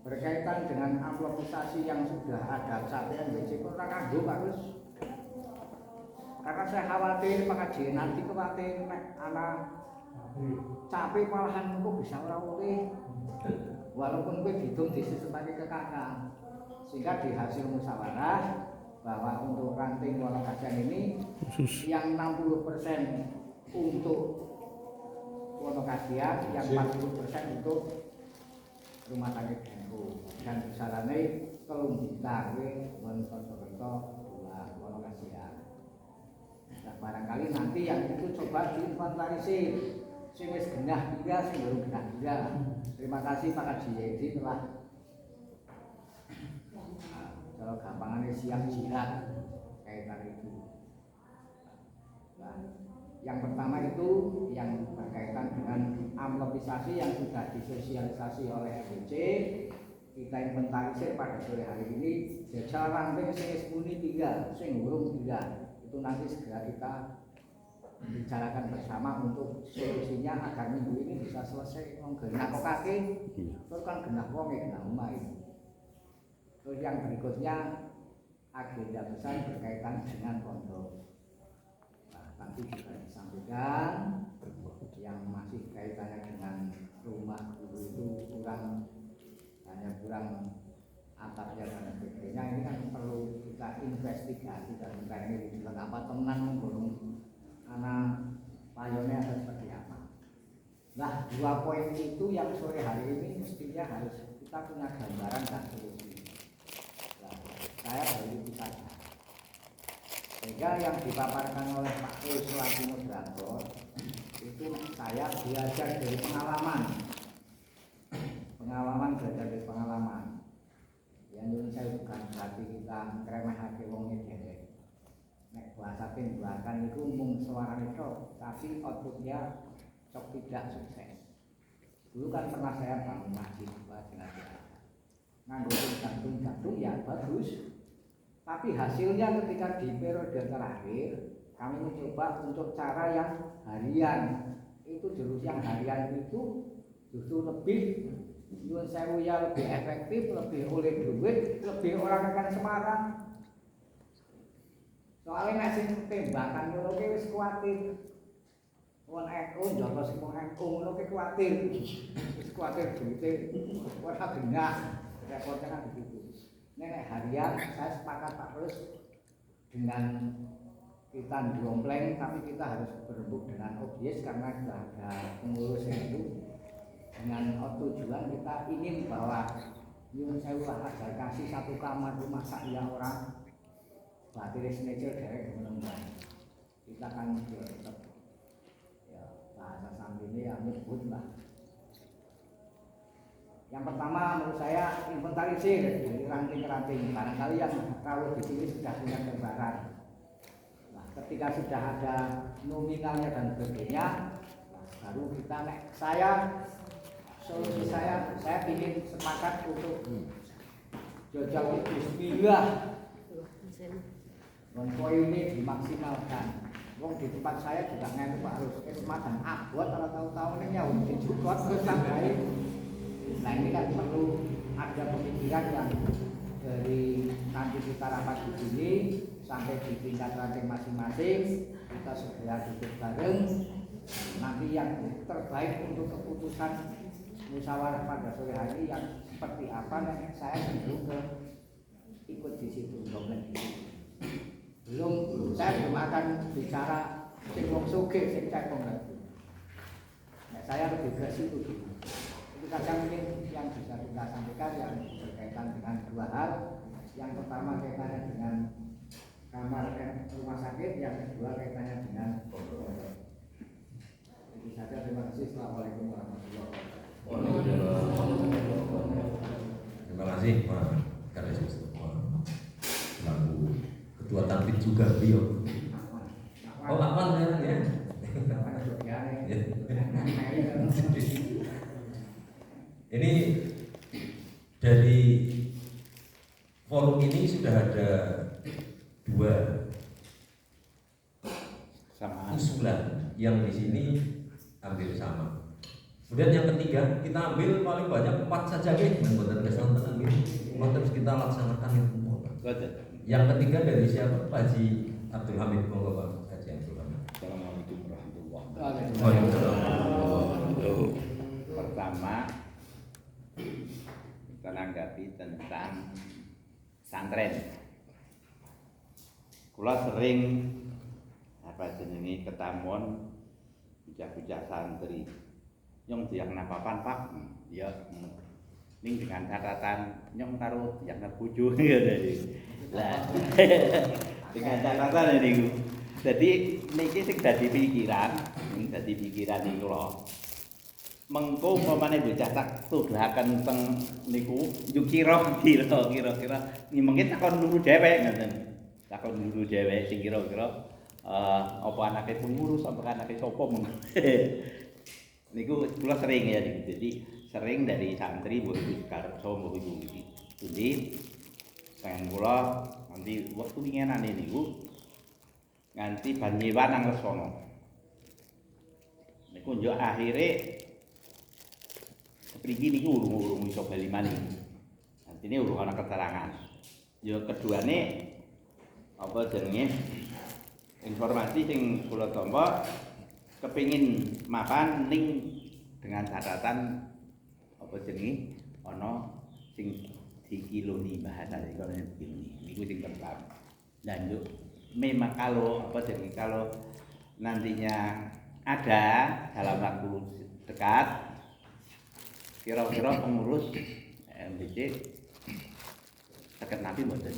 berkaitan dengan amplopisasi yang sudah ada capaian WC kurang nganggo harus, karena saya khawatir pengajian nanti khawatir anak capek malahan kok bisa ora oleh walaupun kowe dihitung disesepake ke kakak, sehingga di hasil musyawarah bahwa untuk ranting Wonokasian ini yang 60% untuk Wonokasian, yang 40% untuk rumah sakit NU, dan besarannya telung juta mencontoh-contoh dua Wonokasian. Nah, barangkali nanti yang itu coba diinventarisir, sing wis genah tiga, sing belum genah tiga. Terima kasih Pak Haji Yedi telah kalau gampangannya siap jihad kaitan itu. Nah, yang pertama itu yang berkaitan dengan amplopisasi yang sudah disosialisasi oleh FBC, kita inventarisir pada sore hari ini. Jajal ranting sing muni 3, sing urung 3, itu nanti segera kita bicarakan bersama untuk solusinya agar minggu ini bisa selesai. Wong genah kok kaki, terus kan genah wong genah omah itu. Terus yang berikutnya agenda besar berkaitan dengan pondok. Nah, nanti juga disampaikan yang masih kaitannya dengan rumah guru itu hanya kurang atapnya dan sebagainya. Ini kan perlu kita investigasi dan kita ini bilang apa tenan menggunung anak payonnya atau seperti apa. Nah, 2 poin itu yang sore hari ini mestinya harus kita punya gambaran dan solusi. Saya baru itu saja. Sehingga yang dipaparkan oleh Pak Ul selaku moderator itu saya belajar dari pengalaman belajar dari pengalaman. Yang dulu saya bukan berarti kita ngremehake wong ngene. Nek bahasa pembahasan itu mung suarane tok, tapi outputnya cok tidak sukses. Dulu kan pernah saya bangun masjid nganggo gantung ya bagus. Tapi hasilnya ketika di periode terakhir kami mencoba untuk cara yang harian. Itu justru yang harian itu justru lebih nyuwun sewu ya lebih efektif, lebih oleh duit, lebih orang akan Semarang. Soalnya nek sing tembakan ngono ki wis kuwatir. Wong NU njogo sing wong NU ngono ki kuwatir. Wis kuwatir duwite ora genah. Repotnya kan begitu. Nek harian saya sepakat Pak Rus dengan kita dompleng, tapi kita harus berembuk dengan objek karena sudah ada pengurus itu. Dengan tujuan kita ingin bahwa nyuwun sewu lah agar kasih 1 kamar rumah sak ya orang batir signature dari teman-teman. Kita kan tetap ya bahasa sampingnya ya nyebut lah. Yang pertama menurut saya inventarisir dari ranting-ranting, barangkali yang kalau dipilih sudah punya gambaran. Nah, ketika sudah ada nominalnya dan sebagainya, nah, baru kita solusi saya ingin sepakat untuk jajal bismillah. Poin ini dimaksimalkan. Wong di tempat saya juga ngene Pak harus semacam abot kalau tahu-tahu ini ya dijukot terus sampai. Nah ini kan perlu ada pemikiran yang dari nanti kita rapat di sini sampai di tingkat ranting masing-masing kita segera duduk bareng. Nanti yang terbaik untuk keputusan musyawarah pada sore hari yang seperti apa, saya cenderung ikut di situ, saya belum akan bicara sing wong sugih sing cekong lagi. Nah, saya lebih ke situ dulu. Itu saja mungkin yang bisa kita sampaikan yang berkaitan dengan 2 hal. Yang pertama kaitannya dengan kamar rumah sakit, yang kedua kaitannya dengan pondok. Itu saja, terima kasih. Assalamualaikum warahmatullahi wabarakatuh. Terima kasih Pak Karis Mustafa selaku Ketua Tanfid juga beliau. Ini dari forum ini sudah ada 2 usulan yang di sini hampir sama. Kemudian yang ketiga kita ambil paling banyak 4 saja nih, buatan kesontenan gitu. Terus kita laksanakan itu. Yang ketiga dari siapa? Pak Haji Abdul Hamid, monggo Pak Haji Abdul Hamid. Assalamualaikum warahmatullahi Waalaikumsalam. Pertama, kita nanggapi tentang santren. Kula sering jenenge ketamuan bocah-bocah santri. Nyong diang napapan Pak? Ya, ning dengan catatan nyong karo yang bojo ya tadi. Lah. Dengan catatan niku. Jadi niki sing dadi pikiran niku lho. Mengko umpamane bocah tak tuduhaken teng niku yo kira-kira mungkin takon dulu dhewek ngoten. Takon dulu dhewek sing kira-kira apa anake pengurus apa anake sapa mengko. Niku kula sering ya niku. Jadi sering dari santri mbok iku karso mbok iku iki. Jadi pengen kula nanti wektu winginane niku nganti banyewan nang Lesono. Niku yo akhire mriki niku urung iso bali malih. Artine urung ana keterangan. Yo keduane apa jenenge informasi sing kula tampa kepingin mapan ning dengan catatan apa jenenge ana sing dikiloni bahasa karo begini. Niku sing pertama. Dan yo memang kalau apa jenenge kalau nantinya ada dalam waktu dekat kira-kira pengurus MBC sakit nabi mboten.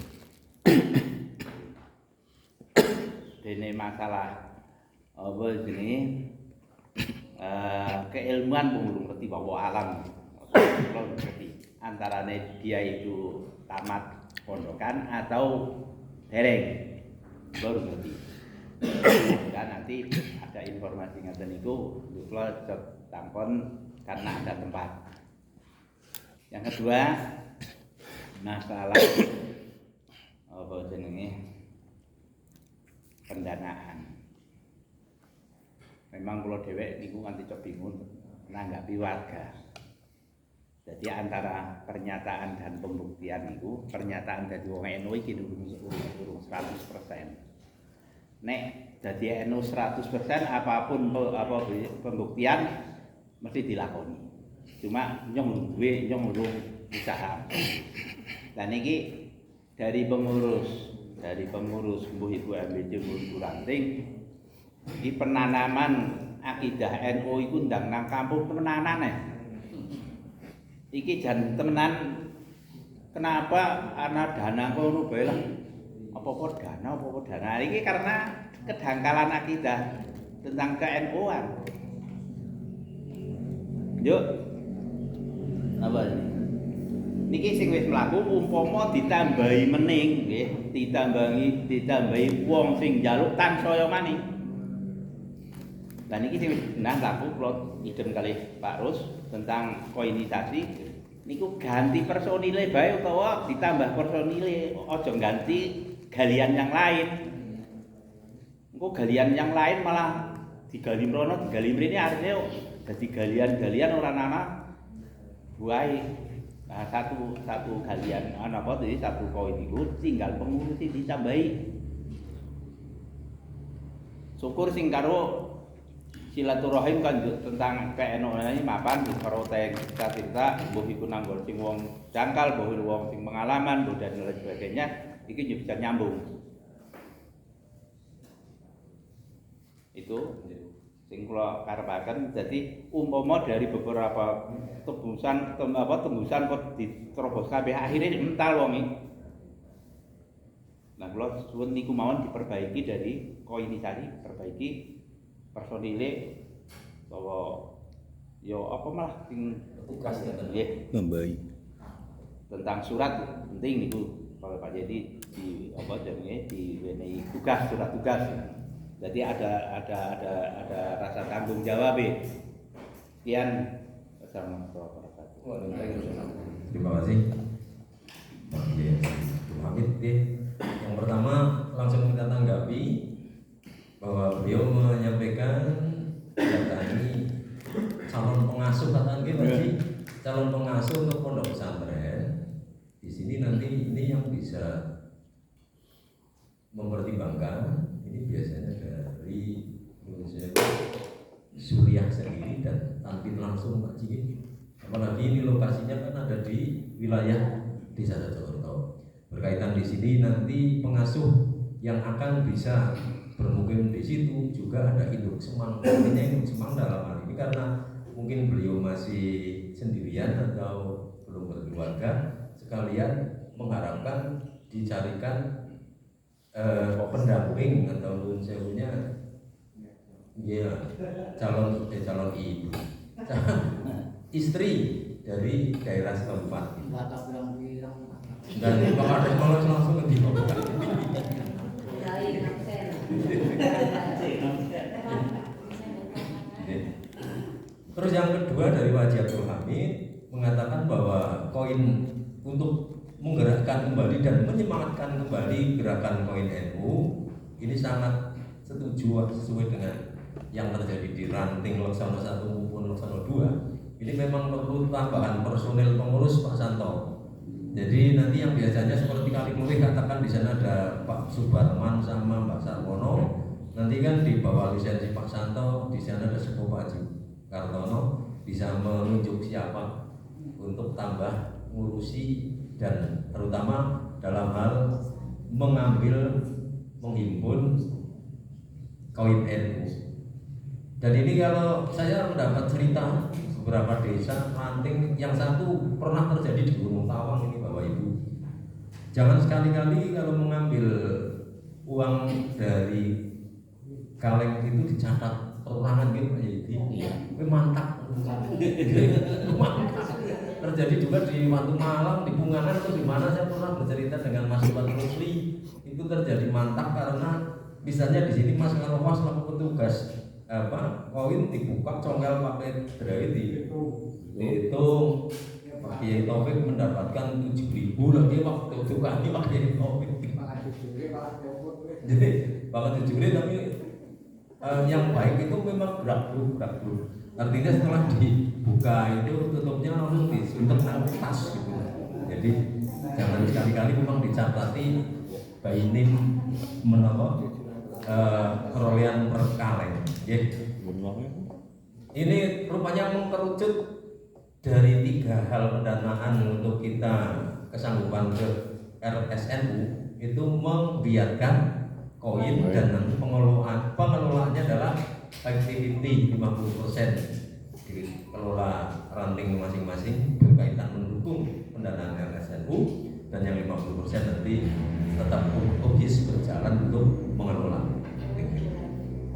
Dene masalah apa jenenge keilmuan pengurus ngerti bahwa alam kalau ngerti antarane dia itu tamat pondokan atau dereng baru ngerti. Dan nanti ada informasi ngaten niku kula tampon karena ada tempat. Yang kedua masalah apa jenenge pendanaan. Memang kula dhewek niku nganti cok bingung nanggapi warga. Jadi antara pernyataan dan pembuktian niku, pernyataan dari wong NU iki urung 100%. Nek dadi NU 100% apapun apa pembuktian mesti dilakoni. Cuma nyong urung usaha. Dan iki dari pengurus mbuh Ibu MBC mbuh Ranting iki penanaman akidah NU iku ndang nang kampung temenan. Iki jan temenan kenapa ana dana ngono bae lah. Apa dana iki karena kedangkalan akidah tentang ke-NU-an. Yuk. Apa ini? Niki sing wis mlaku umpama ditambahi mening nggih, ditambahi wong sing njaluk tansaya maning. Lah niki sing wis benar laku kula idem kalih Pak Rus tentang koinitasi niku ganti personile bae utawa ditambah personile, aja ganti galian yang lain. Engko galian yang lain malah digali mrono, digali mrene artinya dadi galian-galian ora ana buahe. Nah, satu galian ana apa iki satu koin iku tinggal pengurus ditambahi. Syukur sing karo silaturahim kan tentang PNU ini mapan karo teng cerita mbuh iku nanggol sing wong jangkal, mbuh wong sing pengalaman, mbuh dan lain sebagainya iki juga bisa nyambung. Itu sing kula karepaken dadi umpama dari beberapa tembusan kok diterobos kabeh akhirnya ental wong iki. Nah kula suwun niku mawon diperbaiki dari koinisasi, perbaiki personile bahwa yo apa malah sing Tugas ya nggih Nambahi. tentang surat penting niku kalau Pak Jadi di apa jenenge diwenehi tugas surat tugas Jadi ada rasa tanggung jawab. Sekian. Assalamualaikum warahmatullahi wabarakatuh. Terima kasih Pak Kiai Abdul Hamid. Yang pertama langsung kita tanggapi bahwa beliau menyampaikan data ini calon pengasuh kata calon pengasuh untuk pondok pesantren. Di sini nanti ini yang bisa mempertimbangkan ini biasanya dari Suriah sendiri dan tampil langsung Pak Cik. Apalagi ini lokasinya kan ada di wilayah Desa Jajokerto. Berkaitan di sini nanti pengasuh yang akan bisa bermukim di situ juga ada induk semang. Artinya induk semang dalam hal ini karena mungkin beliau masih sendirian atau belum berkeluarga, sekalian mengharapkan dicarikan pendamping ataupun sebenarnya ya calon ibu, istri dari daerah setempat. Dan kalau ada kalau langsung nanti Terus yang kedua dari Wajih Abdul Hamid mengatakan bahwa koin untuk menggerakkan kembali dan menyemangatkan kembali gerakan koin NU ini sangat setuju sesuai dengan yang terjadi di ranting Laksamana 1 maupun Laksamana 2. Ini memang perlu tambahan personel pengurus Pak Santo. Jadi nanti yang biasanya seperti kali mulai katakan di sana ada Pak Subarman sama Mbak Sarwono. Nanti kan di bawah lisensi Pak Santo di sana ada Sepo Pak Haji Kartono bisa menunjuk siapa untuk tambah ngurusi dan terutama dalam hal menghimpun koin NU. Dan ini kalau saya mendapat cerita beberapa desa ranting yang satu pernah terjadi di Gunung Tawang ini Bapak Ibu. Jangan sekali-kali kalau mengambil uang dari kaleng itu dicatat perorangan gitu Pak Yedi. Mantap. Mantap. Terjadi juga di Watu Malang, di Punganan atau di mana saya pernah bercerita dengan Mas Iwan Rusli. Itu terjadi mantap karena misalnya di sini Mas Ngarowas selaku petugas koin dibuka congkel pakai drai dihitung Pak Kiai Taufik mendapatkan 7.000 lagi waktu itu kami Pak Kiai Taufik jadi bahkan 7.000 tapi yang baik itu memang gerak dulu artinya setelah dibuka itu tutupnya langsung disuntuk tas gitu. Jadi jangan sekali-kali memang dicatati bainin menapa perolehan per kaleng. Ini rupanya mengkerucut dari 3 hal pendanaan untuk kita kesanggupan ke RSNU itu membiarkan koin dan nanti pengelolaannya adalah activity 50% dikelola ranting masing-masing berkaitan mendukung pendanaan RSNU dan yang 50% nanti tetap logis berjalan untuk mengelola.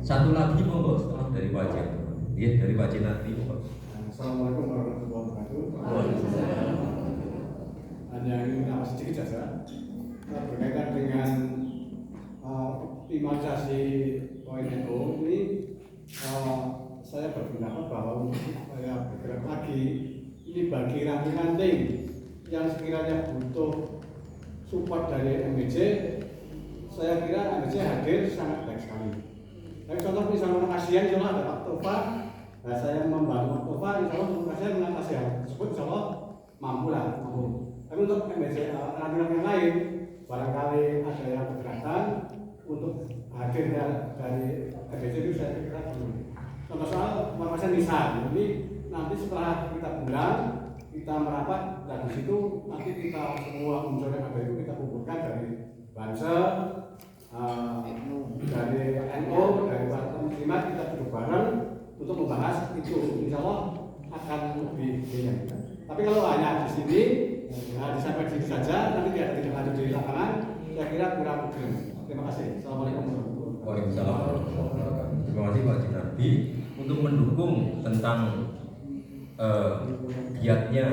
Satu lagi monggo setelah dari wajib, ya dari wajib nanti. Assalamualaikum warahmatullahi wabarakatuh. Hanya ingin nama sedikit saja berkaitan dengan optimalisasi koin NU ini. Saya berpendapat bahwa saya bergerak lagi ini bagi ranting-ranting yang sekiranya butuh support dari MBJ. Saya kira MBJ hadir sangat baik sekali. Tapi contoh misalnya ASEAN, insya Allah ada Pak Tova. Nah, saya membantu Pak Tova, insya Allah untuk saya mengatasi hal tersebut, insya Allah mampu. Tapi untuk MBJ ranting-ranting yang lain, barangkali ada yang keberatan untuk hadirnya dari MBJ itu saya kira belum. Contoh soal permasalahan nisan, jadi nanti setelah kita bulan, kita merapat dan di situ nanti kita semua unsur yang ada itu kita kumpulkan dari Banser, dari NU, dari Partai Muslimat, kita duduk bareng untuk membahas itu. Insya Allah akan lebih banyak. Tapi kalau hanya di sini, sampai di situ saja, nanti tidak lanjut di lapangan, saya kira kurang mungkin. Terima kasih. Assalamualaikum warahmatullahi wabarakatuh. Waalaikumsalam warahmatullahi wabarakatuh. Terima kasih Pak Jinardi untuk mendukung tentang giatnya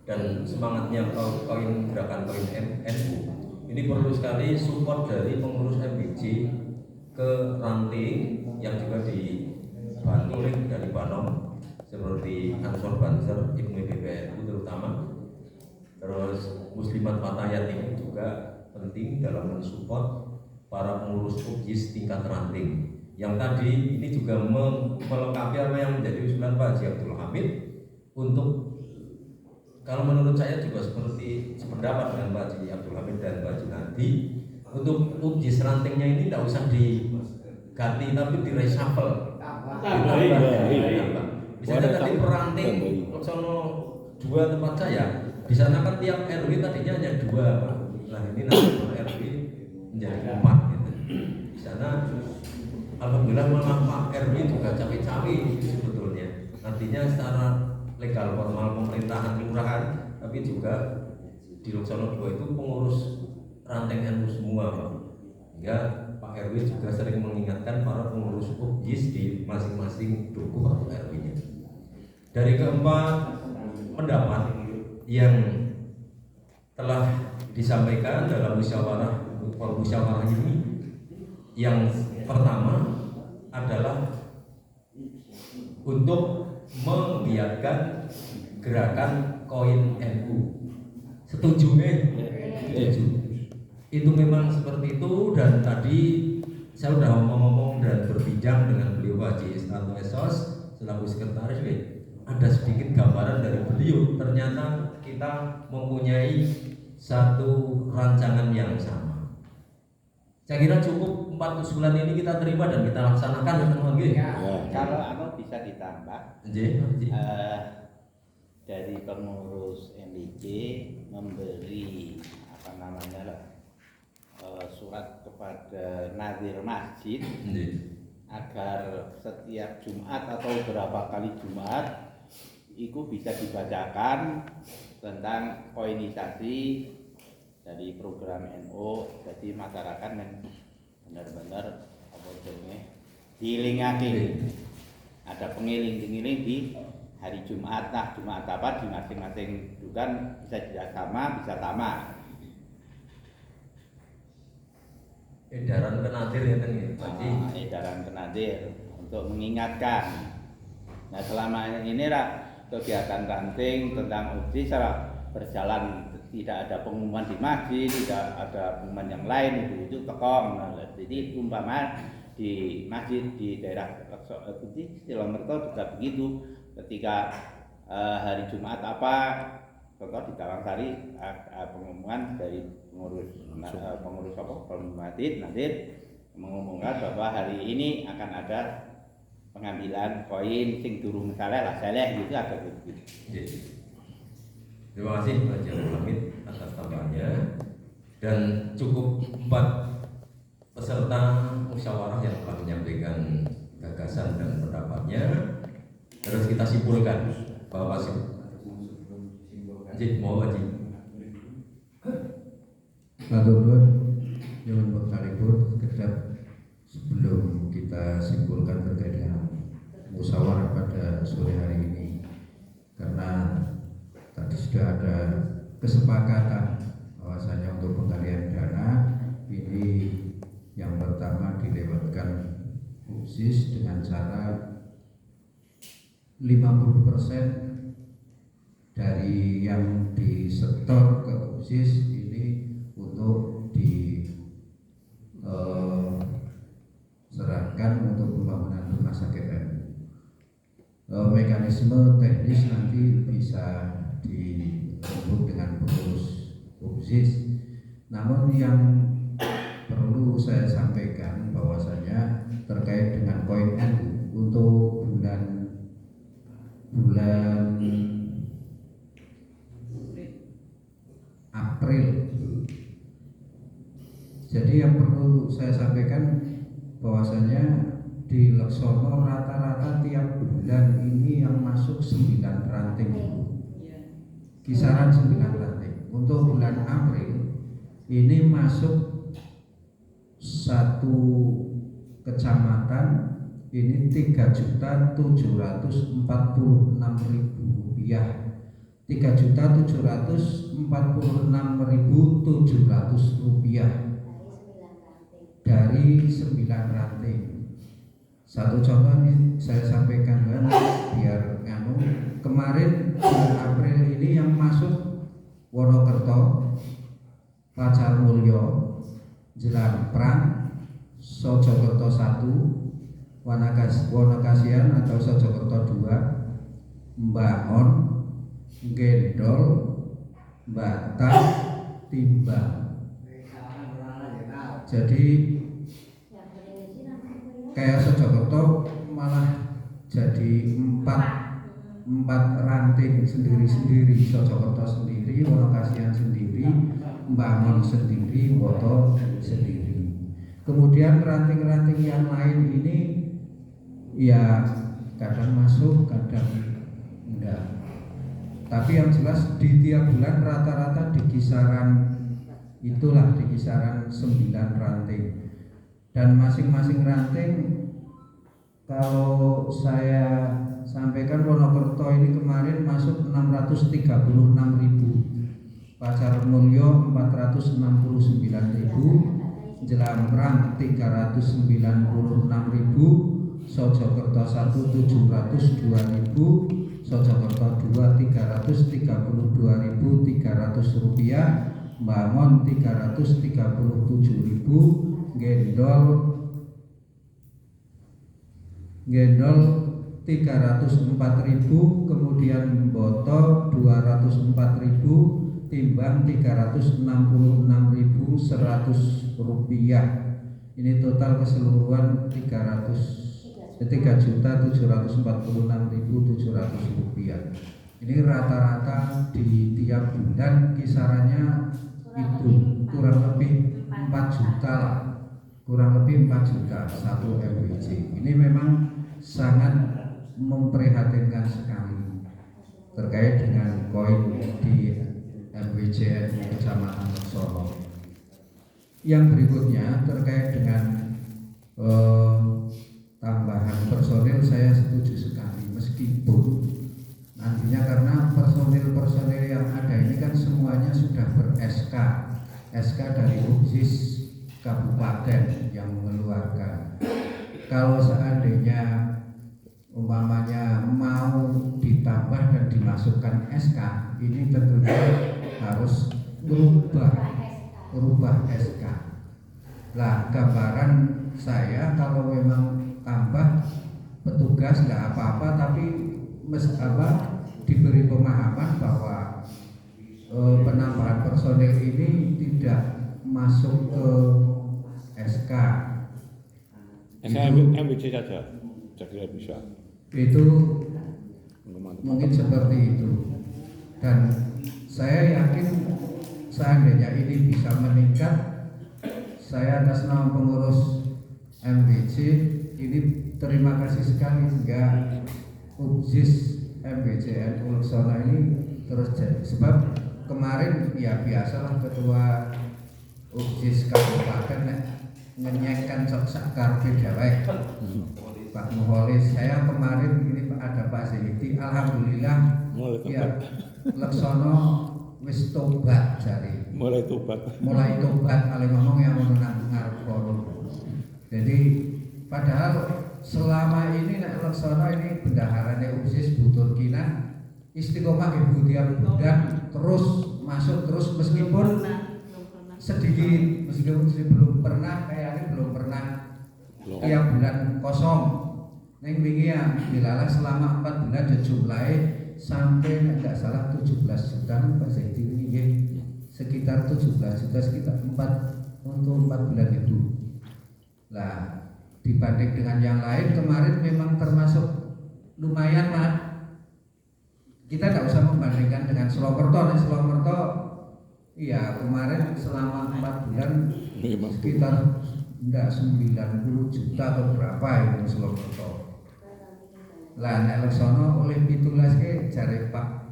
dan semangatnya gerakan koin NU. Ini perlu sekali support dari pengurus MBJ ke ranting yang juga dibantu dari Banom seperti Ansor Banser, Ibnu PBNU terutama. Terus Muslimat Fatayat ini juga penting dalam mensupport para pengurus UGIS tingkat ranting. Yang tadi ini juga melengkapi apa yang menjadi usulan Pak Haji Abdul Hamid untuk, kalau menurut saya juga seperti sependapat dengan Pak Haji Abdul Hamid dan Pak Haji Nadi, untuk UGIS rantingnya ini tidak usah diganti tapi di reshuffle. Misalnya tadi peranting Laksono 2 tempat saya, di sana kan tiap RW tadinya hanya 2 Pak. Nah ini nanti RW menjadi 4 gitu. Di sana alhamdulillah malah Pak RW juga cawe-cawe sebetulnya. Artinya secara legal formal pemerintahan kelurahan, tapi juga di Laksono 2 itu pengurus ranting NU semua Pak. Hingga Pak RW juga sering mengingatkan para pengurus UGIS di masing-masing dukuh atau RW-nya. Dari keempat pendapat yang telah disampaikan dalam musyawarah ini, yang pertama adalah untuk menggiatkan gerakan koin NU. Setuju Setuju. Itu memang seperti itu, dan tadi saya sudah ngomong dan berbincang dengan beliau Haji Istanto Esos selaku sekretaris. Ada sedikit gambaran dari beliau, ternyata kita mempunyai satu rancangan yang sama. Saya kira cukup 4 usulan ini kita terima dan kita laksanakan dengan Kalau bisa ditambah dari pengurus NDJ memberi surat kepada Nadir Masjid agar setiap Jumat atau berapa kali Jumat itu bisa dibacakan tentang koinisasi dari program NU. Jadi masyarakat yang benar-benar dilingake, ada pengiling-pengiling di hari Jumat. Nah, Jumat apa di masing-masing dukan bisa sama, bisa tamat. Edaran kenadir ya edaran kenadir untuk mengingatkan. Nah, selama ini kegiatan ranting tentang UGIS berjalan, tidak ada pengumuman di masjid, tidak ada pengumuman yang lain, itu tekong. Nah, jadi umpama di masjid di daerah Silomerto juga begitu. Ketika hari Jumat apa, contoh di Tawangsari pengumuman dari pengurus masjid nanti mengumumkan bahwa hari ini akan ada pengambilan koin sing durung saleh gitu, ada begitu. Terima kasih Pak Haji Abdul Hamid atas tambahannya, dan cukup 4 peserta musyawarah yang telah menyampaikan gagasan dan pendapatnya. Terus kita simpulkan bahwa mau Haji Matur yang berkalipun kedap sebelum kita simpulkan terkait dengan musyawarah pada sore hari ini, karena tadi sudah ada kesepakatan bahwasanya untuk penggalian dana ini yang pertama dilewatkan UGIS dengan cara 50% dari yang disetor ke UGIS ini untuk diserahkan untuk pembangunan rumah sakit MU. Mekanisme teknis nanti bisa dirembuk dengan pengurus UGIS. Namun yang perlu saya sampaikan bahwasanya terkait dengan koin NU untuk bulan April. Jadi yang perlu saya sampaikan bahwasanya di Laksono rata-rata tiap bulan ini yang masuk 9 ranting, kisaran 9 ranting. Untuk bulan April ini masuk 1 kecamatan ini 3.746.000 rupiah, 3.746.700 rupiah dari dari 9 ranting. Satu contoh ini saya sampaikan kan, biar nganu. Kemarin bulan April ini yang masuk Wonokerto, Pacar Mulyo, Jelamprang, Sojokerto 1, Wonokasian atau Sojokerto 2, Mbaon, Gendol, Batak, Timbang. Jadi kayak Sojokerto malah jadi empat ranting sendiri-sendiri, Sojokerto sendiri, Wonokasian sendiri, Mbangon sendiri, Woto sendiri. Kemudian ranting-ranting yang lain ini ya kadang masuk, kadang enggak. Tapi yang jelas di tiap bulan rata-rata di kisaran 9 ranting. Dan masing-masing ranting kalau saya sampaikan Wonokerto ini kemarin masuk 636.000, Pacar Mulyo 469.000, Jelamprang 396.000, Sojokerto 1 702.000, Sojokerto 2 332.300 rupiah, Mbangon 337.000, Gendol 304.000, kemudian Boto 204.000, Timbang 366.100 rupiah. Ini total keseluruhan 3.746.700 rupiah. Ini rata-rata di tiap bulan kisarannya itu kurang lebih 4 juta lah, kurang lebih 4 juta satu MWC. Ini memang sangat memprihatinkan sekali terkait dengan koin di MWC Kecamatan Leksono. Yang berikutnya terkait dengan tambahan personil, saya setuju sekali, meskipun nantinya karena personil yang ada ini kan semuanya sudah ber-SK dari UPSIS kabupaten yang mengeluarkan. Kalau seandainya umpamanya mau ditambah dan dimasukkan SK, ini tentunya harus merubah SK. Lah gambaran saya kalau memang tambah petugas nggak apa-apa, tapi diberi pemahaman bahwa penambahan personil ini tidak masuk ke SK. MWC saja, saya bisa. Itu mungkin seperti itu. Dan saya yakin seandainya ini bisa meningkat, saya atas nama pengurus MWC ini terima kasih sekali sehingga UPSIS MWC NU Leksono ini terus jadi. Sebab kemarin ya biasalah ketua UPSIS kabupaten ngenyekkan sak karpe dewek Pak Muholis. Saya kemarin ini ada Pak Zahidi, alhamdulillah ya Leksono wis tobat jari. Mulai tobat ale ngomong yang menang ngarep forum. Jadi padahal selama ini nek Leksono ini bendaharane UPSIS Bu Turkina istiqomah ibu tiap bulan terus masuk terus, meskipun sedikit, meskipun belum pernah tiap bulan kosong. Neng wingi ya dilalah selama 4 bulan jumlahnya sampai enggak salah 17 juta Pak Zaidi ini sekitar 17 juta, sekitar 4 untuk 4 bulan itu. Lah dibanding dengan yang lain kemarin memang termasuk lumayan lah. Kita nggak usah membandingkan dengan Solokerto. Solokerto iya kemarin selama 4 bulan sekitar enggak 90 juta atau berapa itu Solokerto. Lah nek Leksono oleh 17 jare Pak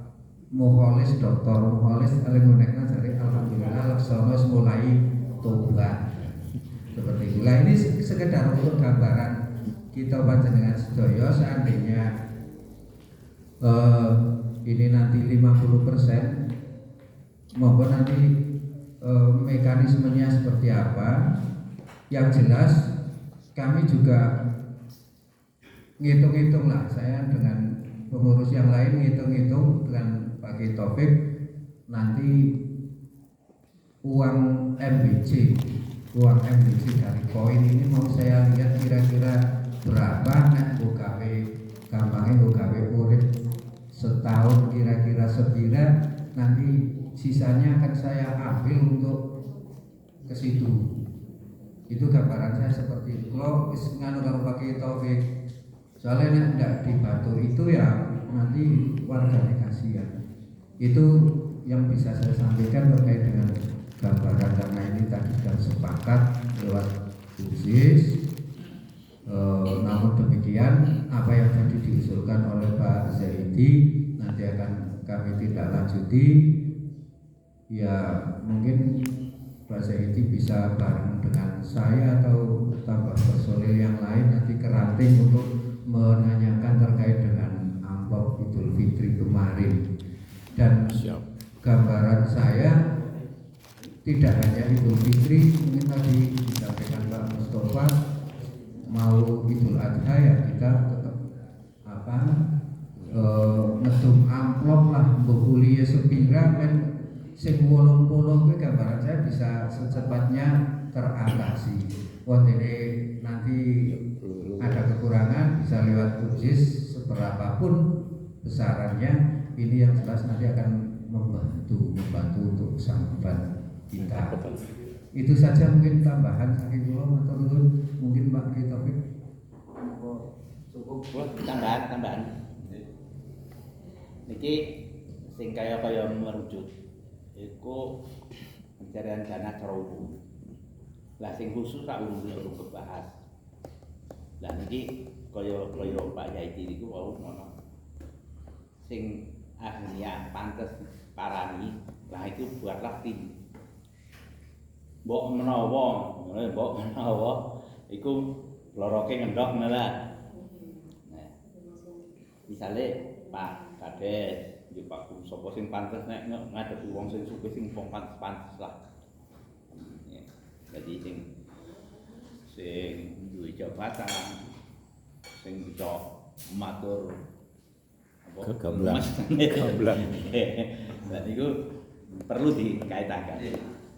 Muholis, Dr. Muholis alengonekna jare alhamdulillah Leksono mulai tobat. Seperti itu. Lah ini sekedar untuk gambaran kita panjenengan sedaya seandainya ini nanti 50%, monggo nanti mekanismenya seperti apa. Yang jelas kami juga ngitung-ngitung lah, saya dengan pengurus yang lain ngitung-ngitung dengan Pak Kiai Taufik, nanti uang MBC dari koin ini mau saya lihat kira-kira berapa nek gue gawe gampangnya gue gawe urip setahun kira-kira sepira, nanti sisanya akan saya ambil untuk ke situ. Itu gambaran saya seperti itu. Kalau nganu kalau pakai Taufik, soalnya nek tidak dibantu itu ya nanti warganya kasihan. Itu yang bisa saya sampaikan terkait dengan gambaran, karena ini tadi sudah sepakat lewat khusus. Namun demikian apa yang tadi diusulkan oleh Pak Zaidi nanti akan kami tindak lanjuti. Ya mungkin Pak Zaidi bisa bareng dengan saya atau tambah personil yang lain nanti ke Ranting untuk menanyakan terkait dengan amplop Idul Fitri kemarin. Dan gambaran saya tidak hanya Idul Fitri, mungkin tadi disampaikan Pak Mustafa, mau Idul Adha ya kita tetap ngedum amplop lah, mbok kuliah sepira men sing 80 kuwi gambaran saya bisa secepatnya teratasi. Ini nanti ada kekurangan bisa lewat kujis seberapapun besarannya, ini yang jelas nanti akan membantu untuk sampan kita. Itu saja mungkin tambahan saking kula matur nuwun. Mungkin Pak Kiai Taufik cukup tambahan. Niki sing kaya merujuk iku pencarian dana cara umum. Lah sing khusus sak urung kebahas. Lah niki kaya Pak Yaiti niku wau ngono. Sing ahlian pantes parani, lah itu buatlah tim. Mbok menawa iku loroke ngendok lah. Nah, misale Pak Kades, yo Pak sapa sing pantes nek ngadepi wong sing sugih sing pantes lah. Jadi sing duwe jabatan, sing bisa matur Gamblang. Dan itu perlu dikaitakan.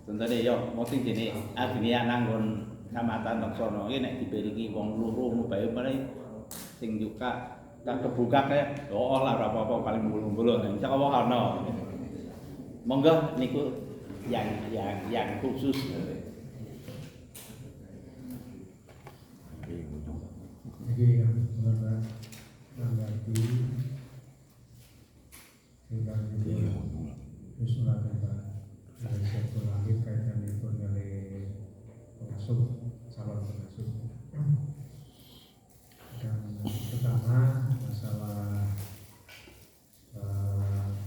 Contohnya yo mesti jene agniya nanggon Kecamatan Laksono iki nek diberingi wong loro mubae meneh sing juga tak kebuka kayak lah apa-apa paling bulu-bulu insyaallah ana. Monggo niku yang khusus. Jadi yang menanggapi tentang usulan dari sektor langit kaitan itu dari pengasuh calon pengasuh. Dan pertama masalah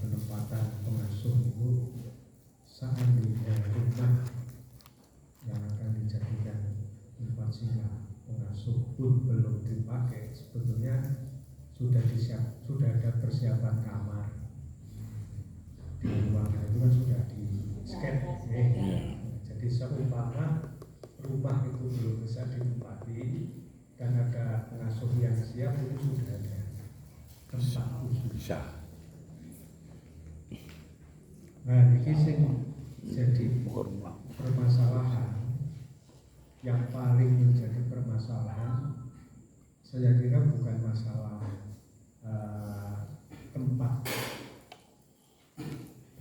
penempatan pengasuh itu seandainya rumah yang akan dijadikan tempat singgah pengasuh pun belum dipakai, sebetulnya sudah ada persiapan kamar di ruangan itu kan sudah di scan. Jadi seumpama rumah itu belum bisa ditempati dan ada pengasuh yang siap, itu sudah ada tempat khusus. Bisa. Nah, ini sing jadi permasalahan yang paling menjadi permasalahan, saya kira bukan masalah tempat.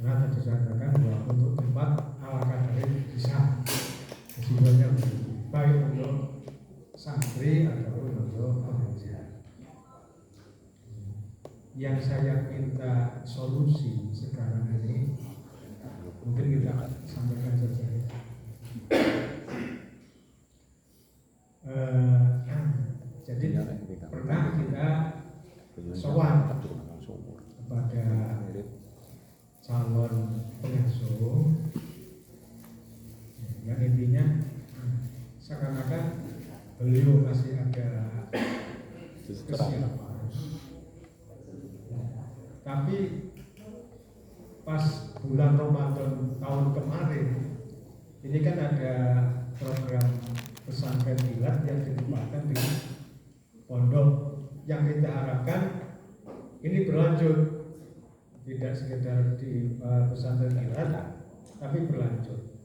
Karena tadi saya katakan bahwa untuk tempat ala kadar bisa kesimpulannya baik untuk santri ataupun untuk pengajar. Yang saya minta solusi sekarang ini mungkin kita sampaikan saja. Jadi pernah kita sowan kepada calon pengasuh yang intinya seakan-akan beliau masih ada kesiapan, tapi pas bulan Ramadan tahun kemarin ini kan ada program silat yang ditempatkan di pondok. Yang kita harapkan ini berlanjut, tidak sekedar di pesantren kilat, tapi berlanjut.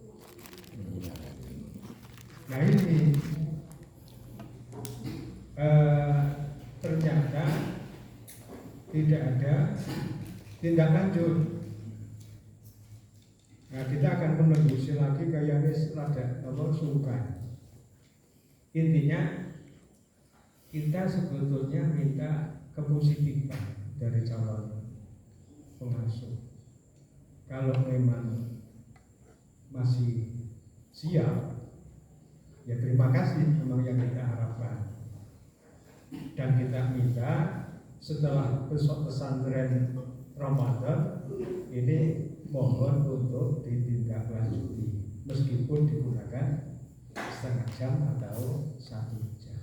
Nah ini ternyata tidak ada tindak lanjut. Nah kita akan menegusi lagi kayak rada sungkan. Intinya kita sebetulnya minta kepositifan dari calon pengasuh. Kalau memang masih siap, ya terima kasih, memang yang kita harapkan. Dan kita minta setelah pesantren Ramadan ini mohon untuk ditindaklanjuti, meskipun digunakan setengah jam atau 1 jam.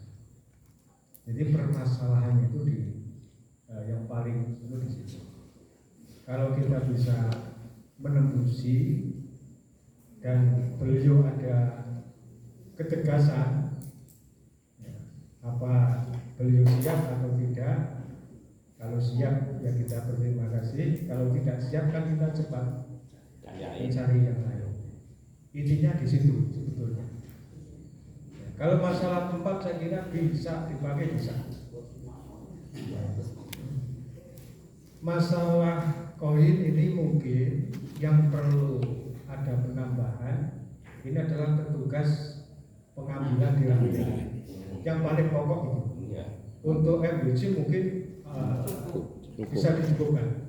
Jadi permasalahannya itu di yang paling itu di situ. Kalau kita bisa menembusi dan beliau ada ketegasan, ya, apa beliau siap atau tidak. Kalau siap ya kita berterima kasih, kalau tidak siap kan kita cepat mencari yang lain. Intinya di situ sebetulnya. Ya, kalau masalah tempat saya kira bisa dipakai, bisa. Masalah koin ini mungkin yang perlu ada penambahan. Ini adalah petugas pengambilan di ranting. Yang paling pokok itu. Untuk MBC mungkin bisa dicukupkan.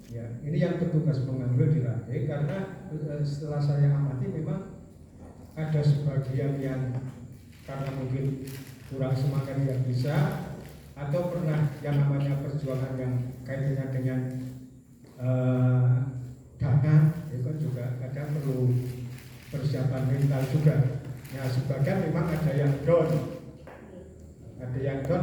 Ya, ini yang petugas pengambil di ranting, karena setelah saya amati memang ada sebagian yang karena mungkin kurang semangat yang bisa, atau pernah yang namanya perjuangan yang kaitannya dengan dana, itu kan juga kadang perlu persiapan mental juga. Ya sebagian memang ada yang down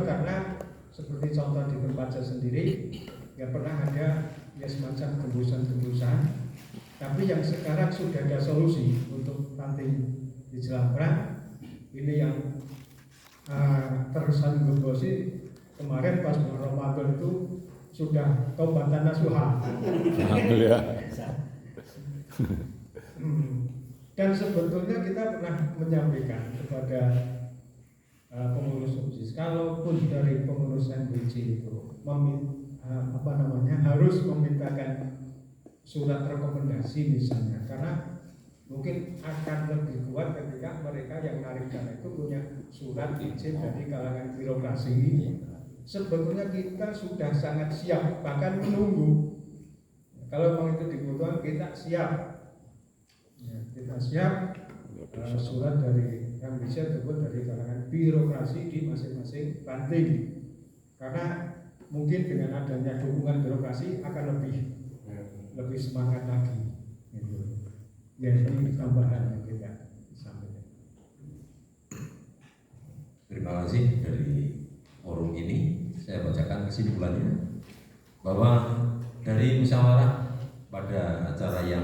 karena seperti contoh di tempat saya sendiri, ya pernah ada ya semacam tembusan-tembusan, tapi yang sekarang sudah ada solusi untuk ranting di Jelambrang. Ini yang terusan gembosi kemarin pas bulan Ramadan itu sudah taubatan nasuha. Alhamdulillah. Dan sebetulnya kita pernah menyampaikan kepada pengurus OSIS, kalaupun dari pengurus NBC itu harus memintakan surat rekomendasi misalnya, karena mungkin akan lebih kuat ketika mereka yang menarik dana itu punya surat izin dari kalangan birokrasi. Sebetulnya kita sudah sangat siap, bahkan menunggu. Kalau memang itu dibutuhkan, kita siap. Ya, kita siap surat dari yang bisa ataupun dari kalangan birokrasi di masing-masing ranting. Karena mungkin dengan adanya dukungan birokrasi akan lebih semangat lagi. Gitu. Ya ini tambahan yang kita sampaikan. Terima kasih dari forum ini. Saya bacakan kesimpulannya bahwa dari musyawarah pada acara yang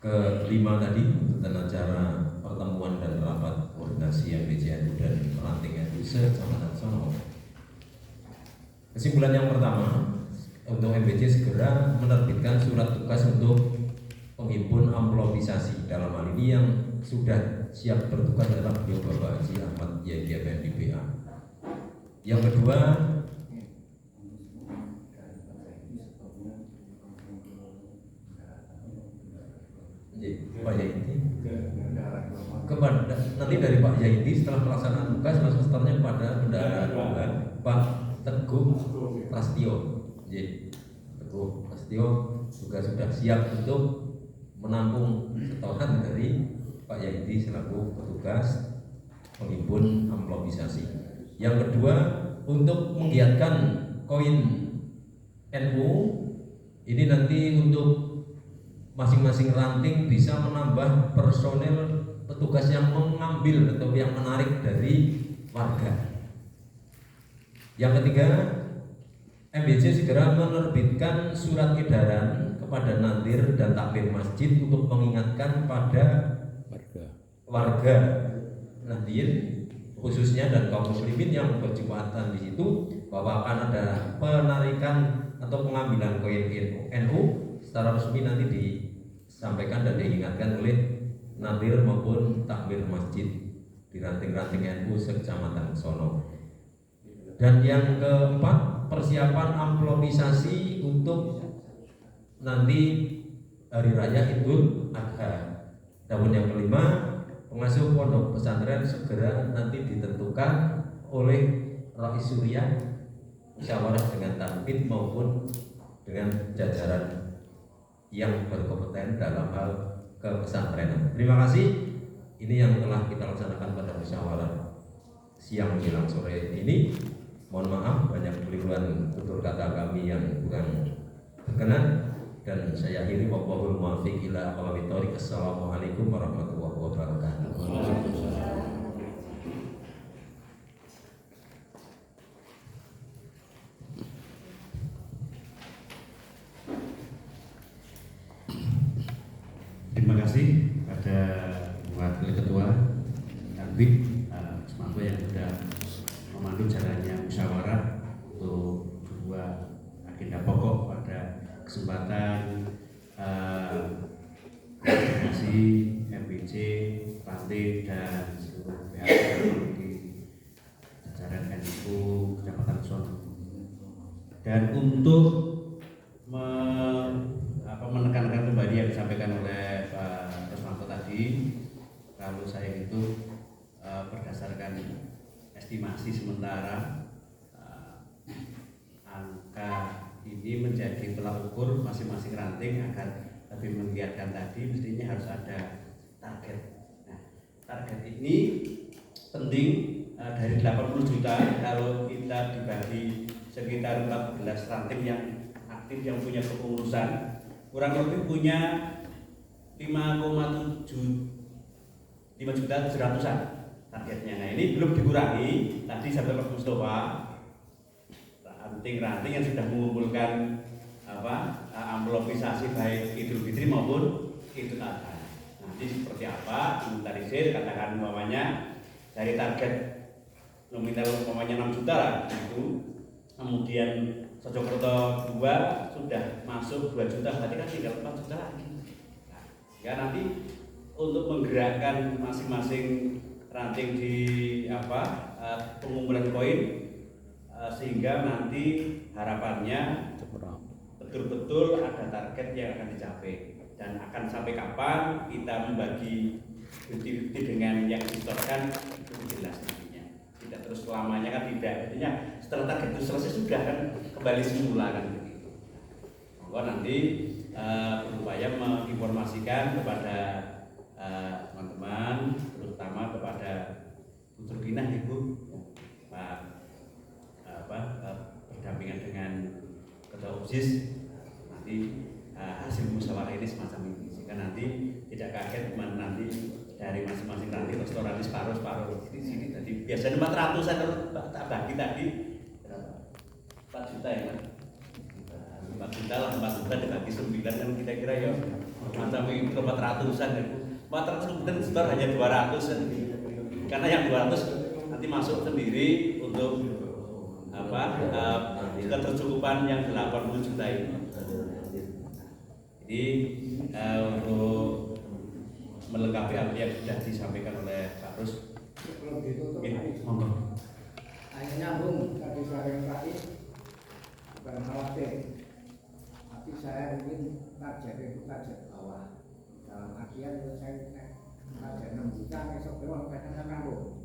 kelima tadi, tentang acara pertemuan dan rapat koordinasi MBC dan ranting NU se-Kecamatan Sono. Kesimpulan yang pertama, untuk MBC segera menerbitkan surat tugas untuk penghimpun amplopisasi. Dalam hal ini yang sudah siap bertugas adalah beliau Bapak Haji Ahmad Yahya PNDPA. Yang kedua, Pak Yahidi kepada nanti dari Pak Yahidi setelah pelaksanaan tugas langsung setelahnya kepada bendahara Pak Teguh Prastio. Teguh Prastio juga sudah siap untuk menampung setoran dari Pak Yahidi selaku petugas penghimpun amplopisasi. Yang kedua, untuk menggiatkan koin NU ini nanti untuk masing-masing ranting bisa menambah personel petugas yang mengambil atau yang menarik dari warga. Yang ketiga, MBC segera menerbitkan surat edaran kepada nadir dan takmir masjid untuk mengingatkan pada warga Nahdien khususnya dan kaum muslimin yang berjumatan di situ bahwa akan ada penarikan atau pengambilan koin NU secara resmi nanti disampaikan dan diingatkan oleh nadir maupun takmir masjid di ranting-ranting NU sekecamatan sono. Dan yang keempat, persiapan amplopisasi untuk nanti hari raya Idul Adha. Dan yang kelima, pengasuh pondok pesantren segera nanti ditentukan oleh Rais Surya, musyawarah dengan tanfid maupun dengan jajaran yang berkompeten dalam hal kepesantrenan. Terima kasih. Ini yang telah kita laksanakan pada musyawarah siang menjelang sore ini. Mohon maaf banyak keliruan tutur kata kami yang kurang berkenan, dan saya akhiri wallahul muwaffiq ila aqwamit thoriq. Assalamualaikum warahmatullahi wabarakatuh. Terima kasih pada Wakil Ketua Tanbid Semanto yang sudah memandu jalannya musyawarah untuk dua agenda pokok pada kesempatan koordinasi MBC, Ranting dan seluruh pihak yang di jajaran NU Kecamatan Sono. Dan untuk menekankan kembali yang disampaikan oleh Pak Rusmanto tadi, kalau saya itu berdasarkan estimasi sementara angka ini menjadi tolak ukur masing-masing ranting agar lebih menggiatkan tadi, mestinya harus ada target. Nah, target ini penting. Dari 80 juta kalau kita dibagi sekitar 14 ranting yang aktif yang punya kepengurusan, kurang lebih punya 5,7 juta 700-an targetnya. Nah, ini belum dikurangi. Tadi sampai Pak Mustafa, ranting-ranting yang sudah mengumpulkan amplopisasi baik Idul Fitri maupun Idul Adha. Nanti seperti apa inventarisir, katakan umpamanya dari target nominal umpamanya 6 juta lah itu, kemudian Sojokerto 2 sudah masuk 2 juta, berarti kan tinggal 4 juta lagi. Nah, ya nanti untuk menggerakkan masing-masing ranting di pengumpulan koin, sehingga nanti harapannya betul-betul ada target yang akan dicapai. Dan akan sampai kapan kita membagi 50-50 dengan yang disetorkan itu jelas nantinya. Tidak terus selamanya kan tidak. Artinya setelah target itu selesai sudah kan kembali semula kan begitu. Maka nanti berupaya menginformasikan kepada teman-teman, terutama kepada Bu Turkinah, Ibu Pak berdampingan dengan Ketua OSIS, nanti hasil musyawarah ini semacam ini, sehingga nanti tidak kaget nanti dari masing-masing nanti restoran separuh di sini tadi biasanya 400-an, kalau tak bagi tadi 4 juta ya kan, 4 juta lah, 4 juta dibagi 9 kan kira-kira ya macam itu 400-an ya. 400 kemudian setor hanya 200 kan, karena yang 200 nanti masuk sendiri untuk ketercukupan yang 80 juta ini. Jadi untuk melengkapi apa yang sudah disampaikan oleh Pak Rus. Belum ditutup. Monggo. Hanya nyambung tadi saya tadi, bukan khawatir, tapi saya ingin target itu target bawah. Dalam artian itu saya target 6 juta, besok doang kadang-kadang nambung.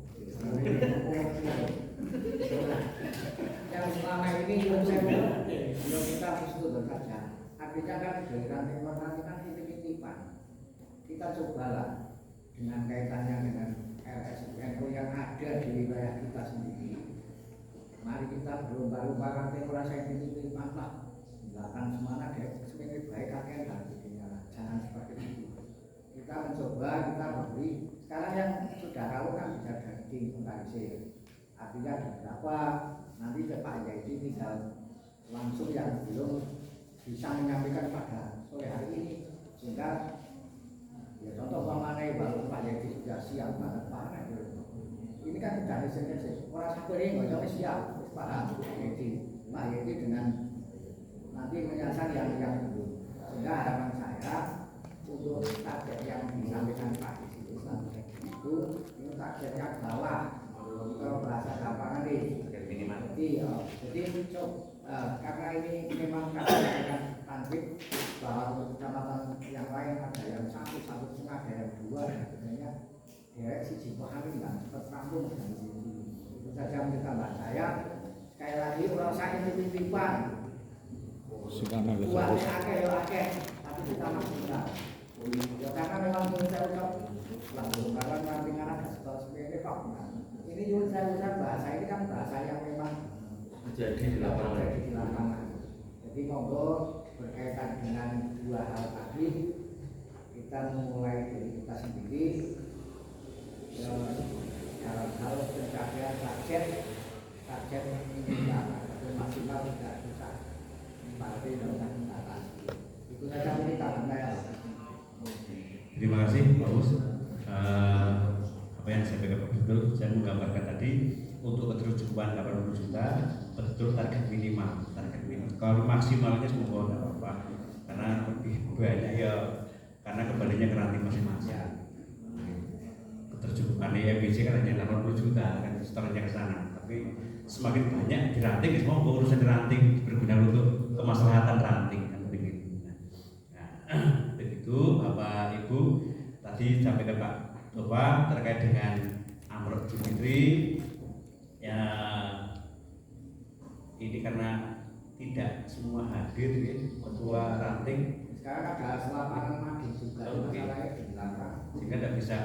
Yang selama ini belum kita harus turun saja. Artinya kan dari ranting kan titip-titipan. Kita cobalah dengan kaitannya dengan LSNU yang ada di wilayah kita sendiri. Mari kita berlomba-lomba ranting rasa titip-titipan lah. Silakan semuanya semakin baik kakek dan jangan seperti itu. Kita mencoba, kita memberi. Sekarang yang sudah tahu kan bisa diinventarisir. Artinya ada berapa, nanti Pak Yaidi tinggal langsung yang belum bisa menyampaikan pada sore hari ini, sehingga ya contoh mana baru Pak Yaidi sudah siap banget panen, ini kan tidak resik-resik. Orang satu ini nggak siap, paham? Jadi, Pak Yedi dengan nanti menyasar yang dulu. Sehingga harapan saya untuk target yang disampaikan Pak di situ itu targetnya bawah. Kalau bahasa gampang nanti. Jadi karena ini memang kadang-kadang tanfik bahwa untuk kecamatan yang lain ada yang 1,5, ada yang 2, dan sebagainya. Ya, sisi pahami nggak cepat rampung dan itu saja minta Mbak saya. Sekali lagi orang saya titip-titipan. Buatnya akeh, tapi kita masih enggak. Ya karena memang menurut saya ucap langsung karena nantinya ada setelah sepede Pak. Ini menurut saya bahasa ini kan bahasa yang memang Jadi di lapangan. Jadi monggo berkaitan dengan dua hal tadi kita memulai dari kita sendiri dalam hal pencapaian target minimal atau maksimal tidak bisa partai dalam mengatasi. Itu saja kita mengenai. Terima kasih Pak Us. Apa yang saya berikan betul, saya menggambarkan tadi untuk keterjuan 80 juta betul target minimal. Kalau maksimalnya semoga tidak apa-apa, karena lebih banyak ya karena kembalinya ke ranting masing-masing. Keterjuan EBC kan hanya 80 juta kan setelahnya ke sana, tapi semakin banyak di ranting, semua urusan di ranting berguna untuk kemaslahatan ranting kan begitu. Nah, begitu Bapak Ibu tadi sampai ke Pak Bapak terkait dengan Amrok Jumidri ya, ini karena tidak semua hadir ya, ketua ranting Sekarang ada selapangan mandi juga masalahnya di belakang. sehingga tidak bisa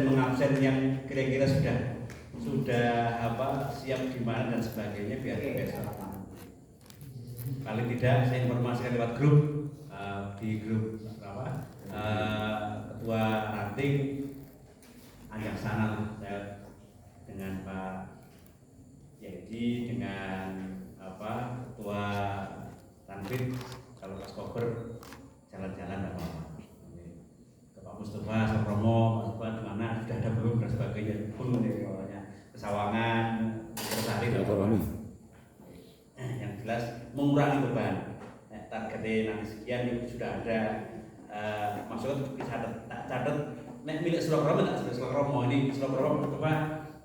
mengabsen yang kira-kira sudah siap di mana dan sebagainya biar besok. Paling tidak saya informasikan lewat grup di grup ketua ranting ajak sana saya dengan Pak Yedi dengan ketua Tanfik kalau pas koper jalan-jalan apa ke Pak Mustafa, Sokromo, di mana sudah ada belum dan sebagainya pun ke Sawangan, Tersari yang jelas mengurangi beban. Targetnya nanti sekian itu sudah ada. Maksudnya kita catat milik Sulokromo tak sebagai Sulokromo ini Sulokromo apa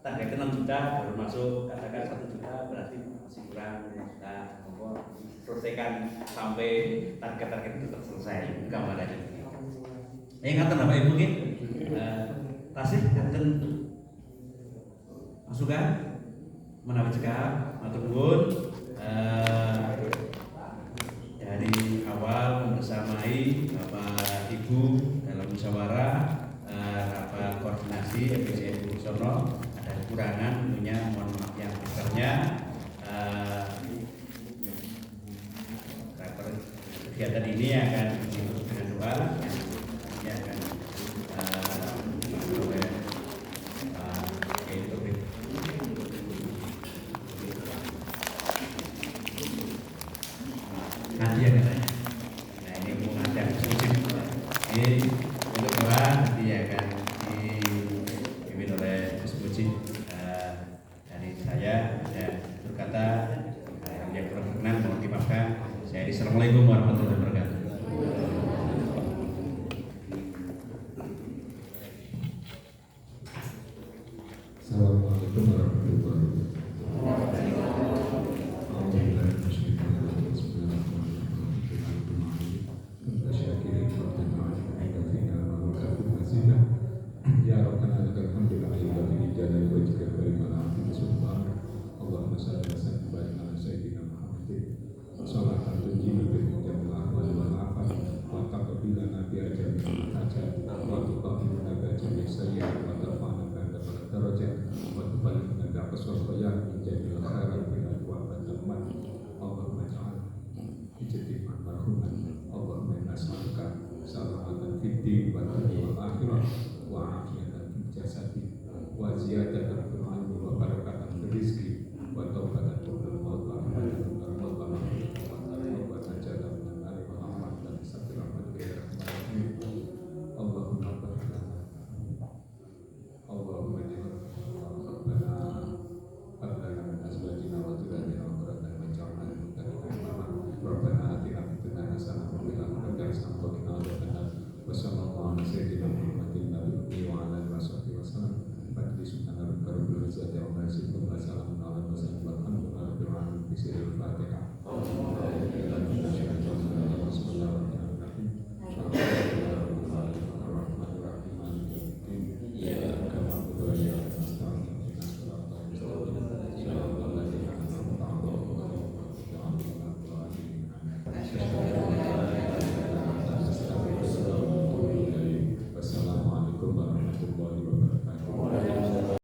targetnya 6 juta baru masuk katakan 1 juta berarti masih kurang 5 juta. Selesaikan sampai target-target itu terselesai gambarannya. Ingatan Bapak Ibu mungkin tasih kanten masukan menawi cekap matur nuwun dari awal membersamai Bapak Ibu dalam musyawarah rapat koordinasi FPC Ibu Sono ada kekurangan tentunya mohon maaf yang besarnya. Kegiatan ini akan ditutup dengan doa yang akan oleh nanti yang katanya. Nah ini mau ngajak musim ini untuk doa nanti akan dipimpin oleh Gus Muji dari saya dan berkata yang kurang berkenan mohon dimaafkan. Saya Assalamualaikum warahmatullahi wabarakatuh. Assalamualaikum warahmatullahi wabarakatuh. Al-Fatihah.